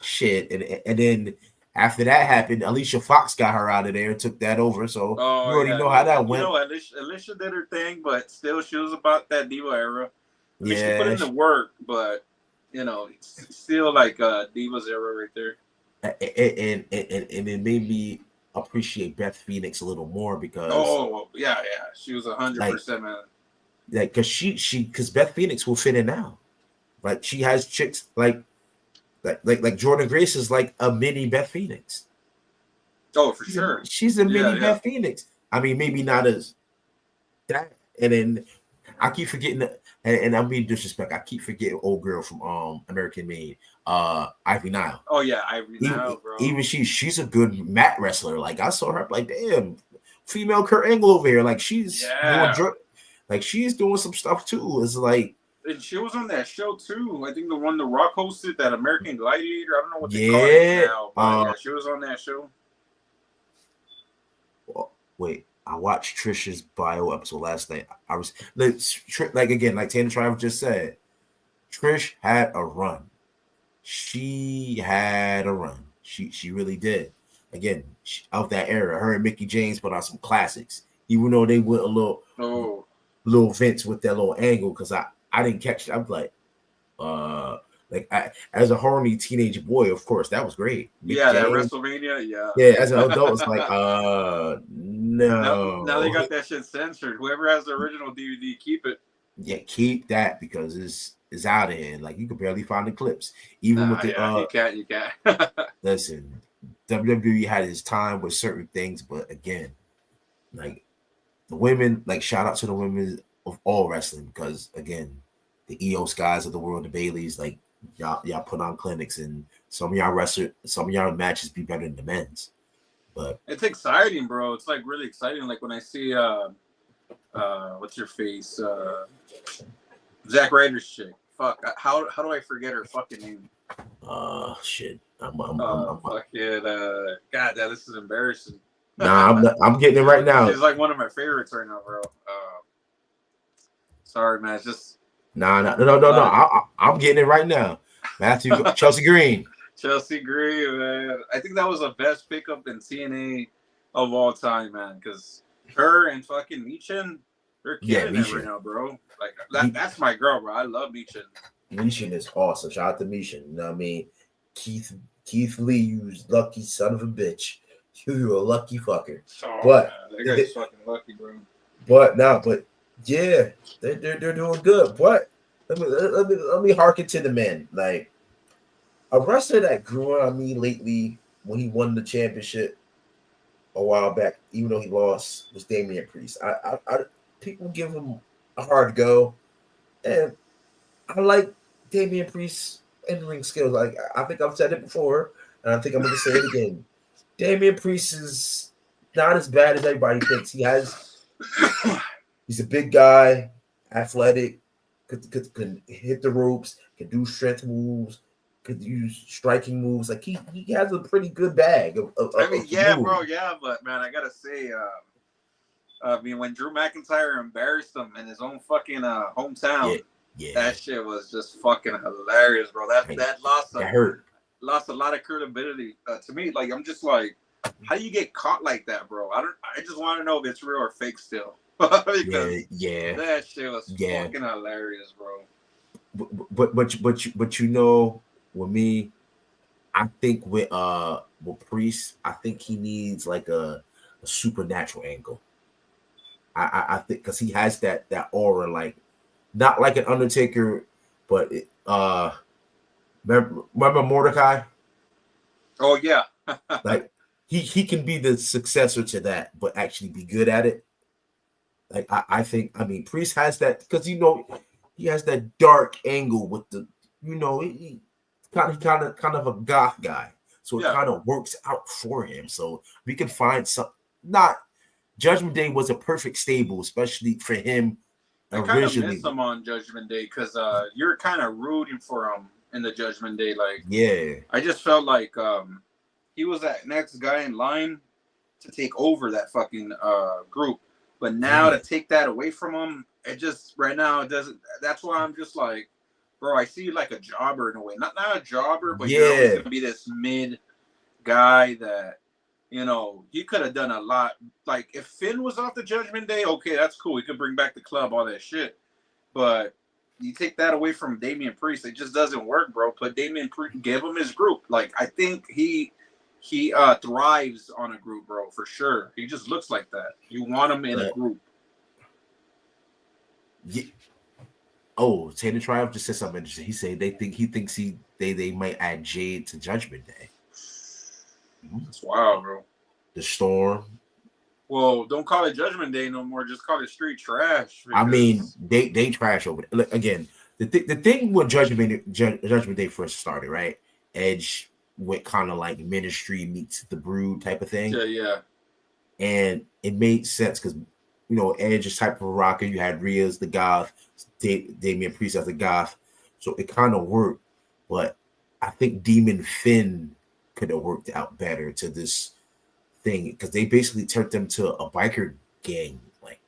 Shit, and then after that happened, Alicia Fox got her out of there, took that over. So you already know how that went. Alicia did her thing, but still, she was about that diva era. I mean, she put in the work, but it's still like Divas era right there. And it made me appreciate Beth Phoenix a little more because she was 100%, man. Like because Beth Phoenix will fit in now. Like she has chicks like Jordan Grace is like a mini Beth Phoenix. Oh, for sure. She's a mini Beth Phoenix. I mean, maybe not as that. And then I keep forgetting and I'm being disrespectful. I keep forgetting old girl from American Made, Ivy Nile. Oh yeah, Ivy Nile, bro. Even she's a good mat wrestler. Like I saw her, like damn, female Kurt Angle over here. Like she's she's doing some stuff too. It's like. And she was on that show too. I think the one The Rock hosted, that American Gladiator. I don't know what they call it now, but she was on that show. Wait, I watched Trisha's bio episode last night. I was again, like Tanner Tribe just said, Trish had a run. She had a run. She really did. Again, of that era, her and Mickey James put out some classics, even though they went a little Vince with that little angle because I didn't catch it. I'm like, as a horny teenage boy, of course, that was great. That WrestleMania, yeah. As an adult, it's like, Now they got that shit censored. Whoever has the original DVD, keep it. Yeah, keep that because it's out of here. Like you can barely find the clips. Even with the you can't. Listen, WWE had his time with certain things, but again, like the women, like shout out to the women of all wrestling because again, the EO Skies of the world, the Baileys, like y'all put on clinics and some of y'all matches be better than the men's. But it's exciting, bro. It's like really exciting. Like when I see what's your face? Zack Ryder's chick. Fuck. How do I forget her fucking name? Shit. Fucking God, this is embarrassing. Nah, I'm getting it right now. She's like one of my favorites right now, bro. Sorry, man. It's just no. I'm getting it right now. Chelsea Green. Chelsea Green, man. I think that was the best pickup in TNA of all time, man. Because her and fucking Michin, they're killing it right now, bro. Like that's my girl, bro. I love Michin. Michin is awesome. Shout out to Michin. You know what I mean? Keith Lee, you lucky son of a bitch. You a lucky fucker. Oh, but man, that guy's fucking lucky, bro. But yeah, they're doing good. But let me harken to the men. Like a wrestler that grew on me lately when he won the championship a while back, even though he lost, was Damian Priest. I people give him a hard go, and I like Damian Priest's in-ring skills. Like I think I've said it before, and I think I'm going to say it again. Damian Priest is not as bad as everybody thinks. He's a big guy, athletic, could hit the ropes, can do strength moves, could use striking moves. Like he has a pretty good bag of yeah, moves. Bro, yeah, but man, I gotta say, when Drew McIntyre embarrassed him in his own fucking hometown, that shit was just fucking hilarious, bro. That lost a lot of credibility to me. Like I'm just like, how do you get caught like that, bro? I just want to know if it's real or fake still. Because that shit was fucking hilarious, bro. But you know, with me, I think with Priest, I think he needs like a supernatural angle. I think because he has that aura, like not like an Undertaker, but remember Mordecai? Oh yeah, like he can be the successor to that, but actually be good at it. Like I think Priest has that because he has that dark angle with the he kind of a goth guy, so it kind of works out for him. So we can find some. Not Judgment Day was a perfect stable, especially for him. I kind of miss him on Judgment Day because you're kind of rooting for him in the Judgment Day. Like I just felt like he was that next guy in line to take over that fucking group. But now to take that away from him, it just right now it doesn't. That's why I'm just like, bro, I see you like a jobber in a way. Not a jobber, but you're always gonna be this mid guy that he could have done a lot. Like if Finn was off the Judgment Day, okay, that's cool. He could bring back the club, all that shit. But you take that away from Damian Priest, it just doesn't work, bro. Put Damian Priest, give him his group. Like I think he thrives on a group, bro, for sure. He just looks like that. You want him in a group. Yeah. Oh, Taylor Triumph just said something interesting. He said they might add Jade to Judgment Day. That's wild, bro. The Storm. Well, don't call it Judgment Day no more. Just call it Street Trash. I mean, they trash over there. Look, again, the thing when Judgment Day first started, right? Edge went kind of like Ministry meets the Brood type of thing. Yeah. And it made sense because Edge is type of a rocker. You had Rhea as the goth, Damian Priest as the goth, so it kind of worked. But I think Demon Finn could have worked out better to this thing because they basically turned them to a biker gang. Like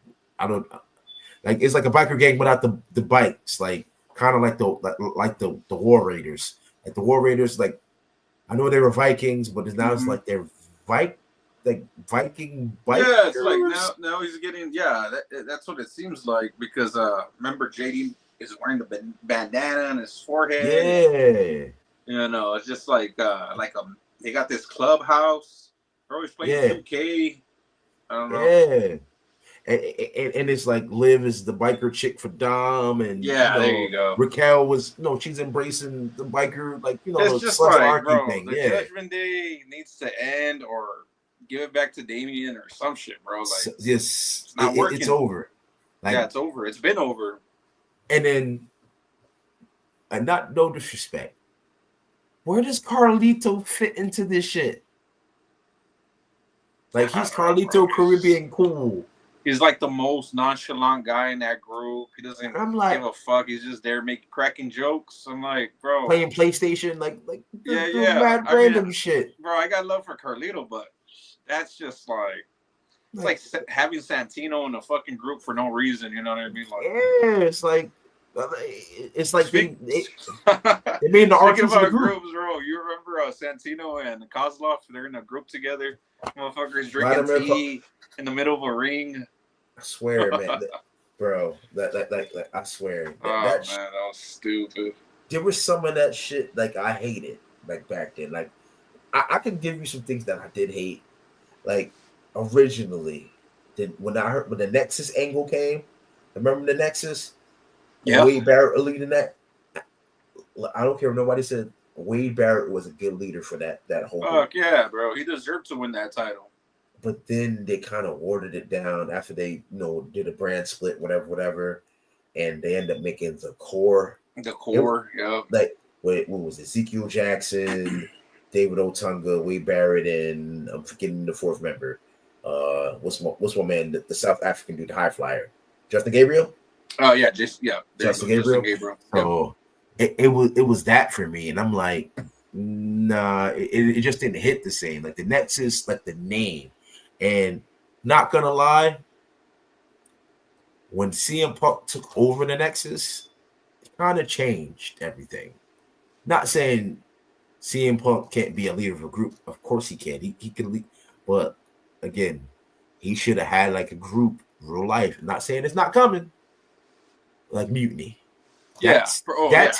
it's like a biker gang without the bikes. Like kind of like the War Raiders. Like the War Raiders, like I know they were Vikings, but now it's like they're Viking bikers. Yeah, it's like now he's getting that's what it seems like because remember JD is wearing the bandana on his forehead. Yeah. It's just like they got this clubhouse. They're always playing 2K. I don't know. Yeah. And it's like Liv is the biker chick for Dom, and Yeah, there you go. Raquel was she's embracing the biker, like It's the just Sons of like, Anarchy bro, thing. the Yeah, Judgment Day needs to end or give it back to Damien or some shit, bro. Like, yes, it's not working. it's over. Like, yeah, it's over. It's been over. And then, and not no disrespect, where does Carlito fit into this shit? Like, he's Carlito Caribbean cool. He's like the most nonchalant guy in that group. He doesn't give a fuck. He's just there cracking jokes. I'm like, bro, playing PlayStation, yeah, mad random shit. Bro, I got love for Carlito, but that's just like it's like having Santino in a fucking group for no reason. You know what I mean? Like, yeah, it's like they made the Speaking about groups, bro. You remember Santino and Kozlov? They're in a group together. Motherfuckers drinking tea in the middle of a ring. I swear, man, bro. That I swear. That was stupid. There was some of that shit like I hated like back then. Like I can give you some things that I did hate. Like originally, when the Nexus angle came, remember the Nexus? Yeah. Wade Barrett leading that. I don't care if nobody said Wade Barrett was a good leader for that whole. Fuck group. Yeah, bro. He deserved to win that title. But then they kind of watered it down after they did a brand split, whatever, and they end up making the core. The core, yeah. Like what was it? Ezekiel Jackson, David Otunga, Wade Barrett, and I'm forgetting the fourth member. What's my man? The South African dude, the high flyer, Justin Gabriel. Oh yeah, Justin Gabriel. So it was that for me, and I'm like, nah, it just didn't hit the same. Like the Nexus, like the name, and not gonna lie, when CM Punk took over the Nexus, it kind of changed everything. Not saying CM Punk can't be a leader of a group. Of course he can. He can lead, but again, he should have had like a group, real life. Not saying it's not coming. Like Mutiny. That's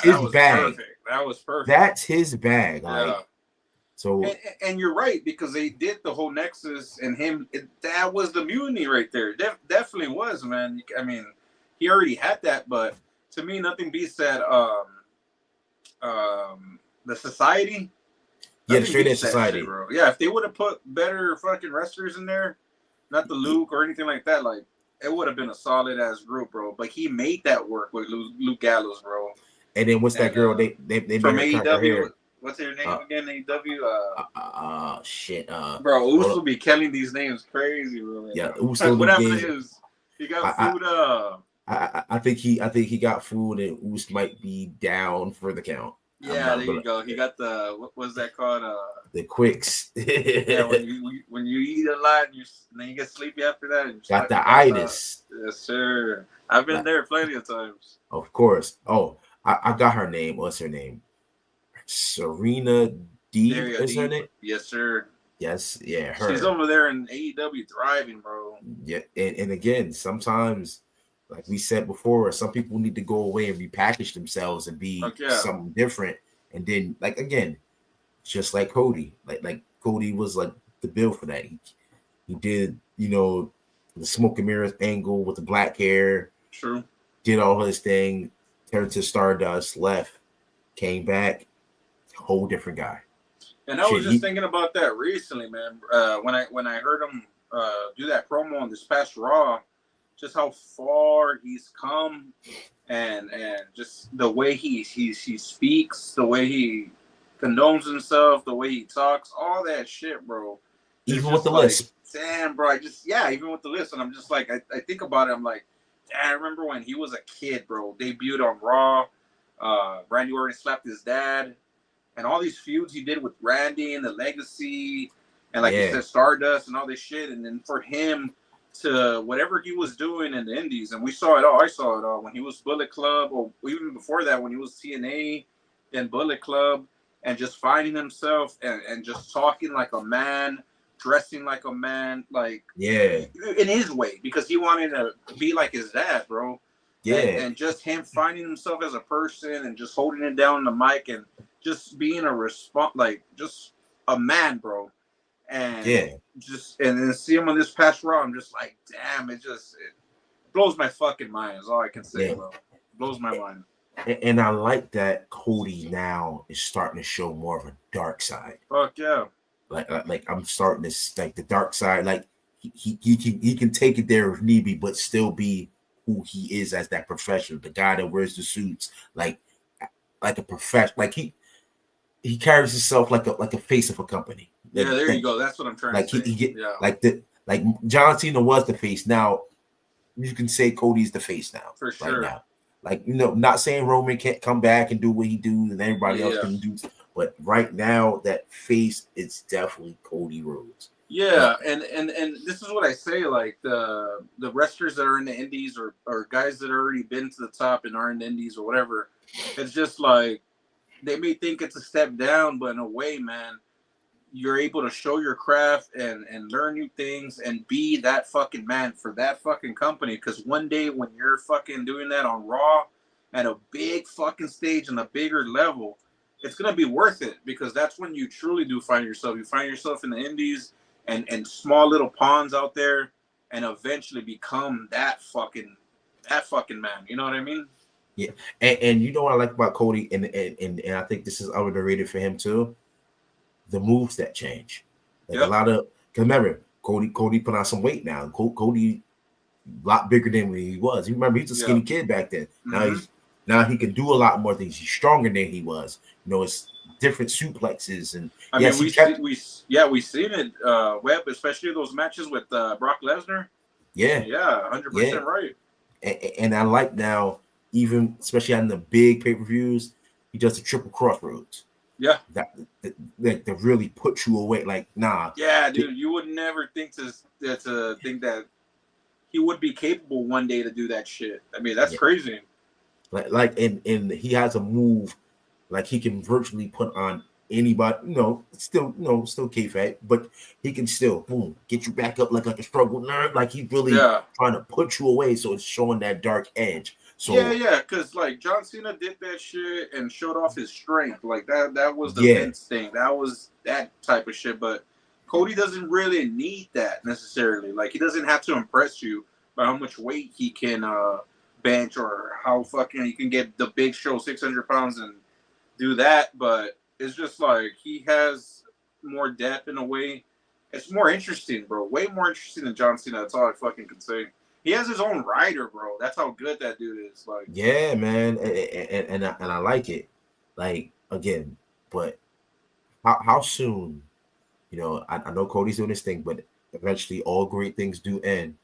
his bag. Perfect. That was perfect. That's his bag. Yeah. So and you're right, because they did the whole Nexus and him. That was the Mutiny right there. Definitely was, man. I mean, he already had that, but to me, nothing beats that. The Society. Yeah, the Straight Edge Society, shit, bro. Yeah, if they would have put better fucking wrestlers in there, not the Luke or anything like that, like. It would have been a solid ass group, bro. But he made that work with Luke Gallows, bro. And then what's that girl? They made from AEW. What's her name again? AEW. Shit. Bro, Uso be killing these names crazy, bro. Yeah, Uso. Whatever it is, he got food. I think he got food, and Uso might be down for the count. Yeah, there you go. He got the what was that called? The quicks. Yeah, when you eat a lot, and then you get sleepy after that. And got the itis. Yes, sir. I've been there plenty of times. Of course. Oh, I got her name. What's her name? Serena D. Is her name? Yes, sir. Yes, yeah, her. She's over there in AEW thriving, bro. Yeah, and again, sometimes, like we said before, some people need to go away and repackage themselves and be something different. And then, like again, just like Cody, like Cody was like the build for that. He did, the smoke and mirrors angle with the black hair. True. Did all his thing, turned to Stardust, left, came back, whole different guy. And I was just thinking about that recently, man. When I heard him do that promo on this past Raw, just how far he's come, and just the way he speaks, the way he condones himself, the way he talks, all that shit, bro. Even with the list. Damn, bro. Even with the list. And I'm just like, I think about it, I'm like, damn, I remember when he was a kid, bro. Debuted on Raw. Randy Orton slapped his dad. And all these feuds he did with Randy and the Legacy. And like you said, Stardust and all this shit. And then for him to whatever he was doing in the Indies, and we saw it all. I saw it all when he was Bullet Club, or even before that when he was TNA, then Bullet Club, and just finding himself and just talking like a man, dressing like a man, like in his way, because he wanted to be like his dad, bro. Yeah, and just him finding himself as a person and just holding it down on the mic and just being just a man, bro. and then see him on this past Raw. I'm just like, damn, it blows my fucking mind. Is all I can say, bro. It blows my mind. And I like that Cody now is starting to show more of a dark side. Fuck yeah. Like I'm starting to like the dark side. Like he can take it there if need be, but still be who he is as that professional, the guy that wears the suits, like a professional. Like he carries himself like a face of a company. Yeah, there you go. That's what I'm trying to say. He get like John Cena was the face. Now you can say Cody's the face now. For sure. Right now. Like, not saying Roman can't come back and do what he do and everybody else can do, but right now that face is definitely Cody Rhodes. Yeah, and this is what I say, like the wrestlers that are in the indies or guys that have already been to the top and are in the indies or whatever, it's just like they may think it's a step down, but in a way, man, you're able to show your craft and learn new things and be that fucking man for that fucking company. Because one day when you're fucking doing that on Raw at a big fucking stage on a bigger level, it's going to be worth it, because that's when you truly do find yourself. You find yourself in the indies and small little ponds out there and eventually become that fucking man. You know what I mean? Yeah. And you know what I like about Cody, and I think this is underrated for him too. The moves that change, like a lot of. Cause remember, Cody put on some weight now. Cody, a lot bigger than when he was. You remember, he's a skinny kid back then. Now he can do a lot more things. He's stronger than he was. It's different suplexes and. I mean, we seen it, Webb, especially those matches with Brock Lesnar. Yeah, 100% right. And I like now, even especially on the big pay-per-views, he does the triple crossroads. Yeah, that really put you away. Like, nah. Yeah, dude, you would never think to think that he would be capable one day to do that shit. I mean, that's crazy. Like, and he has a move, like he can virtually put on anybody. Still kayfabe, but he can still boom get you back up like a struggle nerd. Like he's really trying to put you away. So it's showing that dark edge. So because like John Cena did that shit and showed off his strength. Like that was the Vince thing. That was that type of shit. But Cody doesn't really need that necessarily. Like he doesn't have to impress you by how much weight he can bench or how fucking he can get the big show 600 pounds and do that. But it's just like he has more depth in a way. It's more interesting, bro. Way more interesting than John Cena. That's all I fucking can say. He has his own writer, bro. That's how good that dude is. Like, yeah, man, and I like it. Like, again, but how soon? I know Cody's doing this thing, but eventually, all great things do end.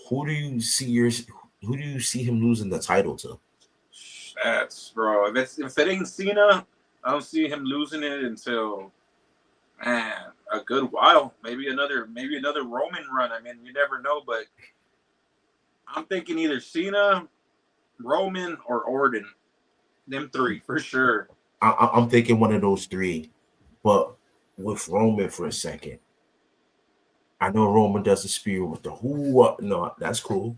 Who do you see him losing the title to? That's, bro. If it ain't Cena, I don't see him losing it until, man, a good while. Maybe another Roman run. I mean, you never know, but I'm thinking either Cena, Roman, or Orton. Them three for sure. I'm thinking one of those three, but with Roman for a second. I know Roman does the spear with the who, what. No, that's cool,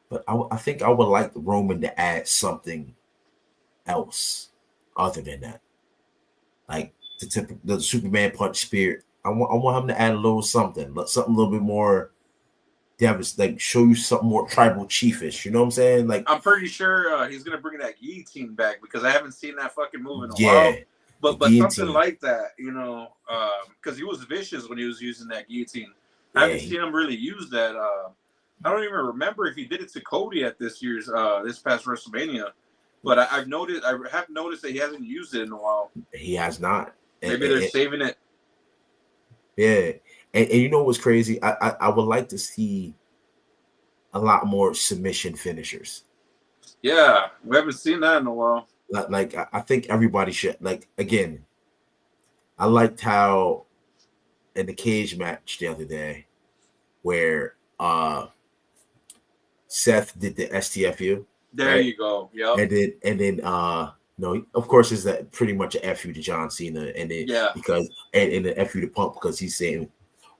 but I think I would like Roman to add something else other than that, like the Superman punch spear. I want him to add a little something a little bit more devastating, like show you something more tribal chiefish. You know what I'm saying? Like, I'm pretty sure he's gonna bring that guillotine back, because I haven't seen that fucking move in a while. But something like that, because he was vicious when he was using that guillotine. I haven't seen him really use that. I don't even remember if he did it to Cody at this past WrestleMania. But I have noticed that he hasn't used it in a while. He has not. Maybe they're saving it. Yeah, and you know what's crazy? I would like to see a lot more submission finishers. Yeah, we haven't seen that in a while. Like I think everybody should. Like, again, I liked how in the cage match the other day, where Seth did the STFU. There you go. Yeah. And then of course it's that pretty much an FU to John Cena, and then because and the FU to Punk, because he's saying,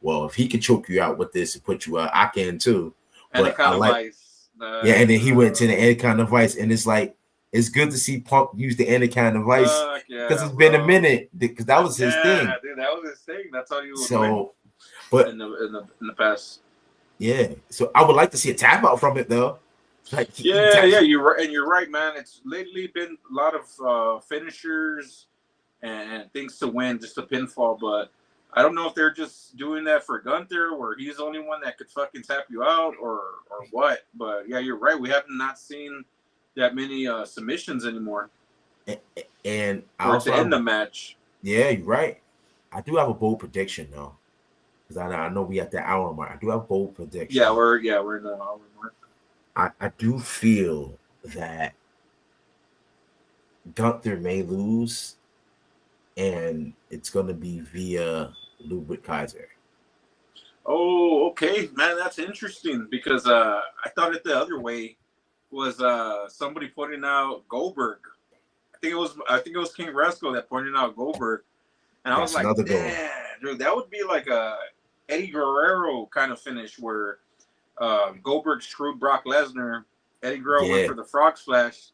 well, if he can choke you out with this and put you out, I can too. And the kind of vice. And then he went to the kind of vice, and it's like, it's good to see Punk use the Anakin device because it's been a minute because that was his thing. Dude, that was his thing. That's how you would win. But in the past. Yeah, so I would like to see a tap out from it though. Like, you're right, and you're right, man. It's lately been a lot of finishers and things to win, just a pinfall. But I don't know if they're just doing that for Gunther, where he's the only one that could fucking tap you out, or what. But yeah, you're right. We have not seen that many submissions anymore. And I also to end the match. Yeah, you're right. I do have a bold prediction though, because I know we at the hour mark. I do have a bold prediction. Yeah, we're in the hour mark. I do feel that Gunther may lose, and it's going to be via Ludwig Kaiser. Oh, okay, man, that's interesting because I thought it the other way was somebody pointing out Goldberg. I think it was King Rasco that pointed out Goldberg, and I was like, damn, dude, that would be like a Eddie Guerrero kind of finish where Goldberg screwed Brock Lesnar. Eddie Guerrero went for the frog splash.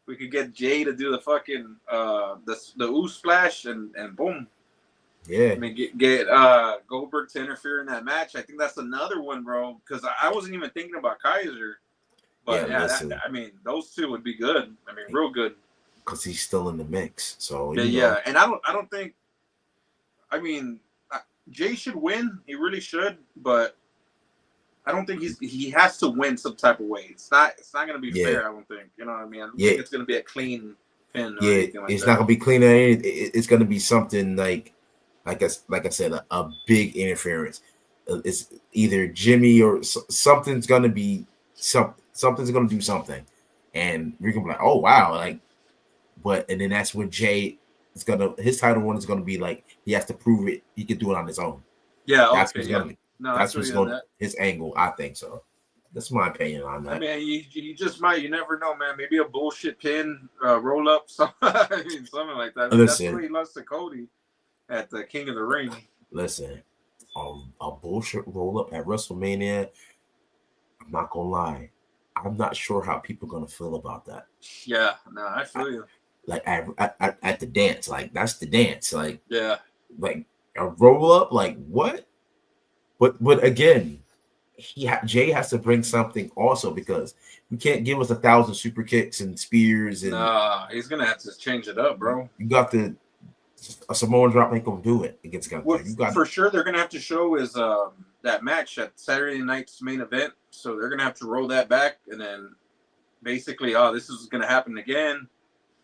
We could get Jay to do the fucking the ooh splash and boom. Yeah. I mean, get Goldberg to interfere in that match. I think that's another one, bro. Because I wasn't even thinking about Kaiser. But I mean, those two would be good. I mean, real good. Because he's still in the mix. So yeah. And I don't think. I mean, Jay should win. He really should. But I don't think he has to win some type of way. It's not going to be fair. I don't think. You know what I mean? I don't think it's going to be a clean pin. Or anything like it's that. not going to be clean. It's going to be something like I said, a big interference. It's either Jimmy or something's going to be something's going to do something, and you're going to be like, oh wow, like. But and then that's when Jay is his title one is going to be like he has to prove it. He can do it on his own. Yeah, that's okay, what's going to be. No, that's what's going his angle. I think so. That's my opinion on that. I mean, you just might. You never know, man. Maybe a bullshit pin, roll up, something like that. Listen, that's where he lost to Cody at the King of the Ring. Listen, a bullshit roll up at WrestleMania. I'm not gonna lie. I'm not sure how people are gonna feel about that. Yeah, no, I feel you. Like at the dance, like that's the dance. Like like a roll up, like what? But again, Jay has to bring something also because you can't give us 1,000 super kicks and spears. And nah, he's gonna have to change it up, bro. You got a Samoan drop ain't gonna do it against Gunther. For sure, they're gonna have to show is that match at Saturday night's main event. So they're gonna have to roll that back, and then basically, this is gonna happen again.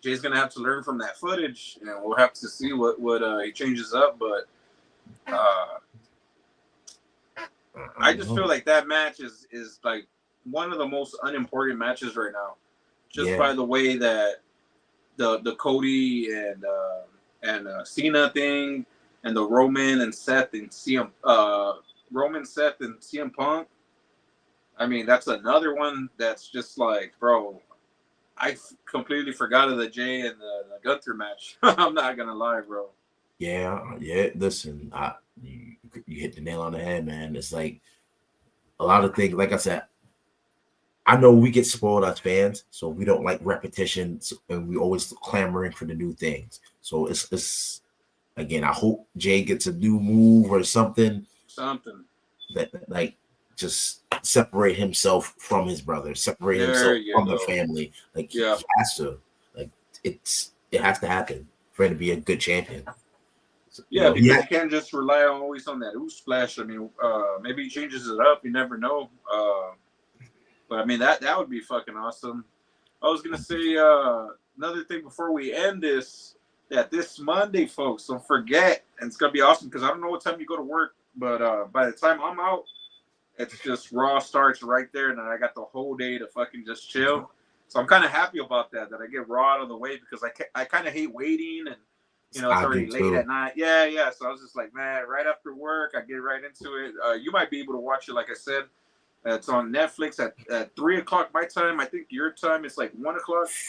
Jay's gonna have to learn from that footage, and we'll have to see what he changes up. But I just feel like that match is like one of the most unimportant matches right now, just by the way that the Cody and Cena thing, and the Roman and Seth and CM Punk. I mean, that's another one that's just like, bro, I completely forgot of the Jay and the Gunther match. I'm not gonna lie, bro. Yeah. Listen, you hit the nail on the head, man. It's like a lot of things. Like I said, I know we get spoiled as fans, so we don't like repetitions, and we always clamoring for the new things. So it's again, I hope Jay gets a new move or something that like just separate himself from his brother, separate himself from the family. Like he has to, like it has to happen for him to be a good champion. So, because you can't just rely always on that ooh splash. I mean, maybe he changes it up. You never know. But I mean, that would be fucking awesome. I was gonna say another thing before we end this. That this Monday, folks, don't forget, and it's gonna be awesome because I don't know what time you go to work, but by the time I'm out, it's just Raw starts right there, and then I got the whole day to fucking just chill. So I'm kind of happy about that I get Raw out of the way because I kind of hate waiting, and it's already late at night. Yeah. So I was just like, man, right after work, I get right into it. You might be able to watch it, like I said. It's on Netflix at 3:00 my time. I think your time is like 1:00.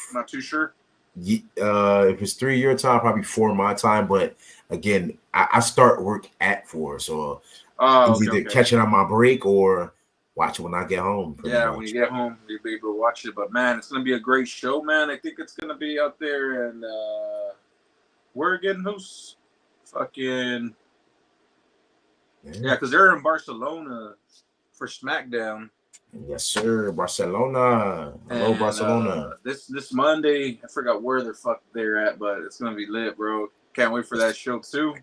I'm not too sure. If it's 3 your time, probably 4 my time. But again, I start work at 4, so it's either catching on my break or watch it when I get home. Yeah, much. when you get home, you'll be able to watch it. But man, it's gonna be a great show, man. I think it's gonna be out there and where again? Who's fucking yeah? Because they're in Barcelona for SmackDown. Yes, sir. Barcelona. Hello, Barcelona. This Monday, I forgot where the fuck they're at, but it's gonna be lit, bro. Can't wait for that show too.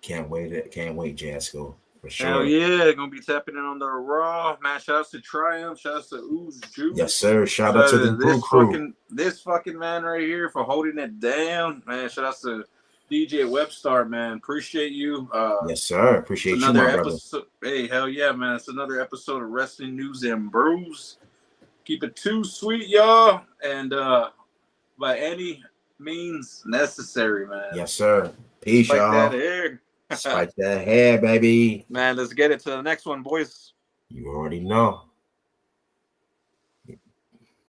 Can't wait, Jasco. For sure. Hell yeah, they're gonna be tapping in on the Raw. Man, shout out to Triumph, shout out to Ooze Juice. Yes, sir. Shout out to the this fucking man right here for holding it down. Man, shout out to DJ Webstar, man. Appreciate you. Yes, sir. Appreciate you, my episode. Brother. Hey, hell yeah, man. It's another episode of Wrestling News and Brews. Keep it too sweet, y'all. And by any means necessary, man. Yes, sir. Peace, y'all. That hair. Spike that hair, baby. Man, let's get it to the next one, boys. You already know.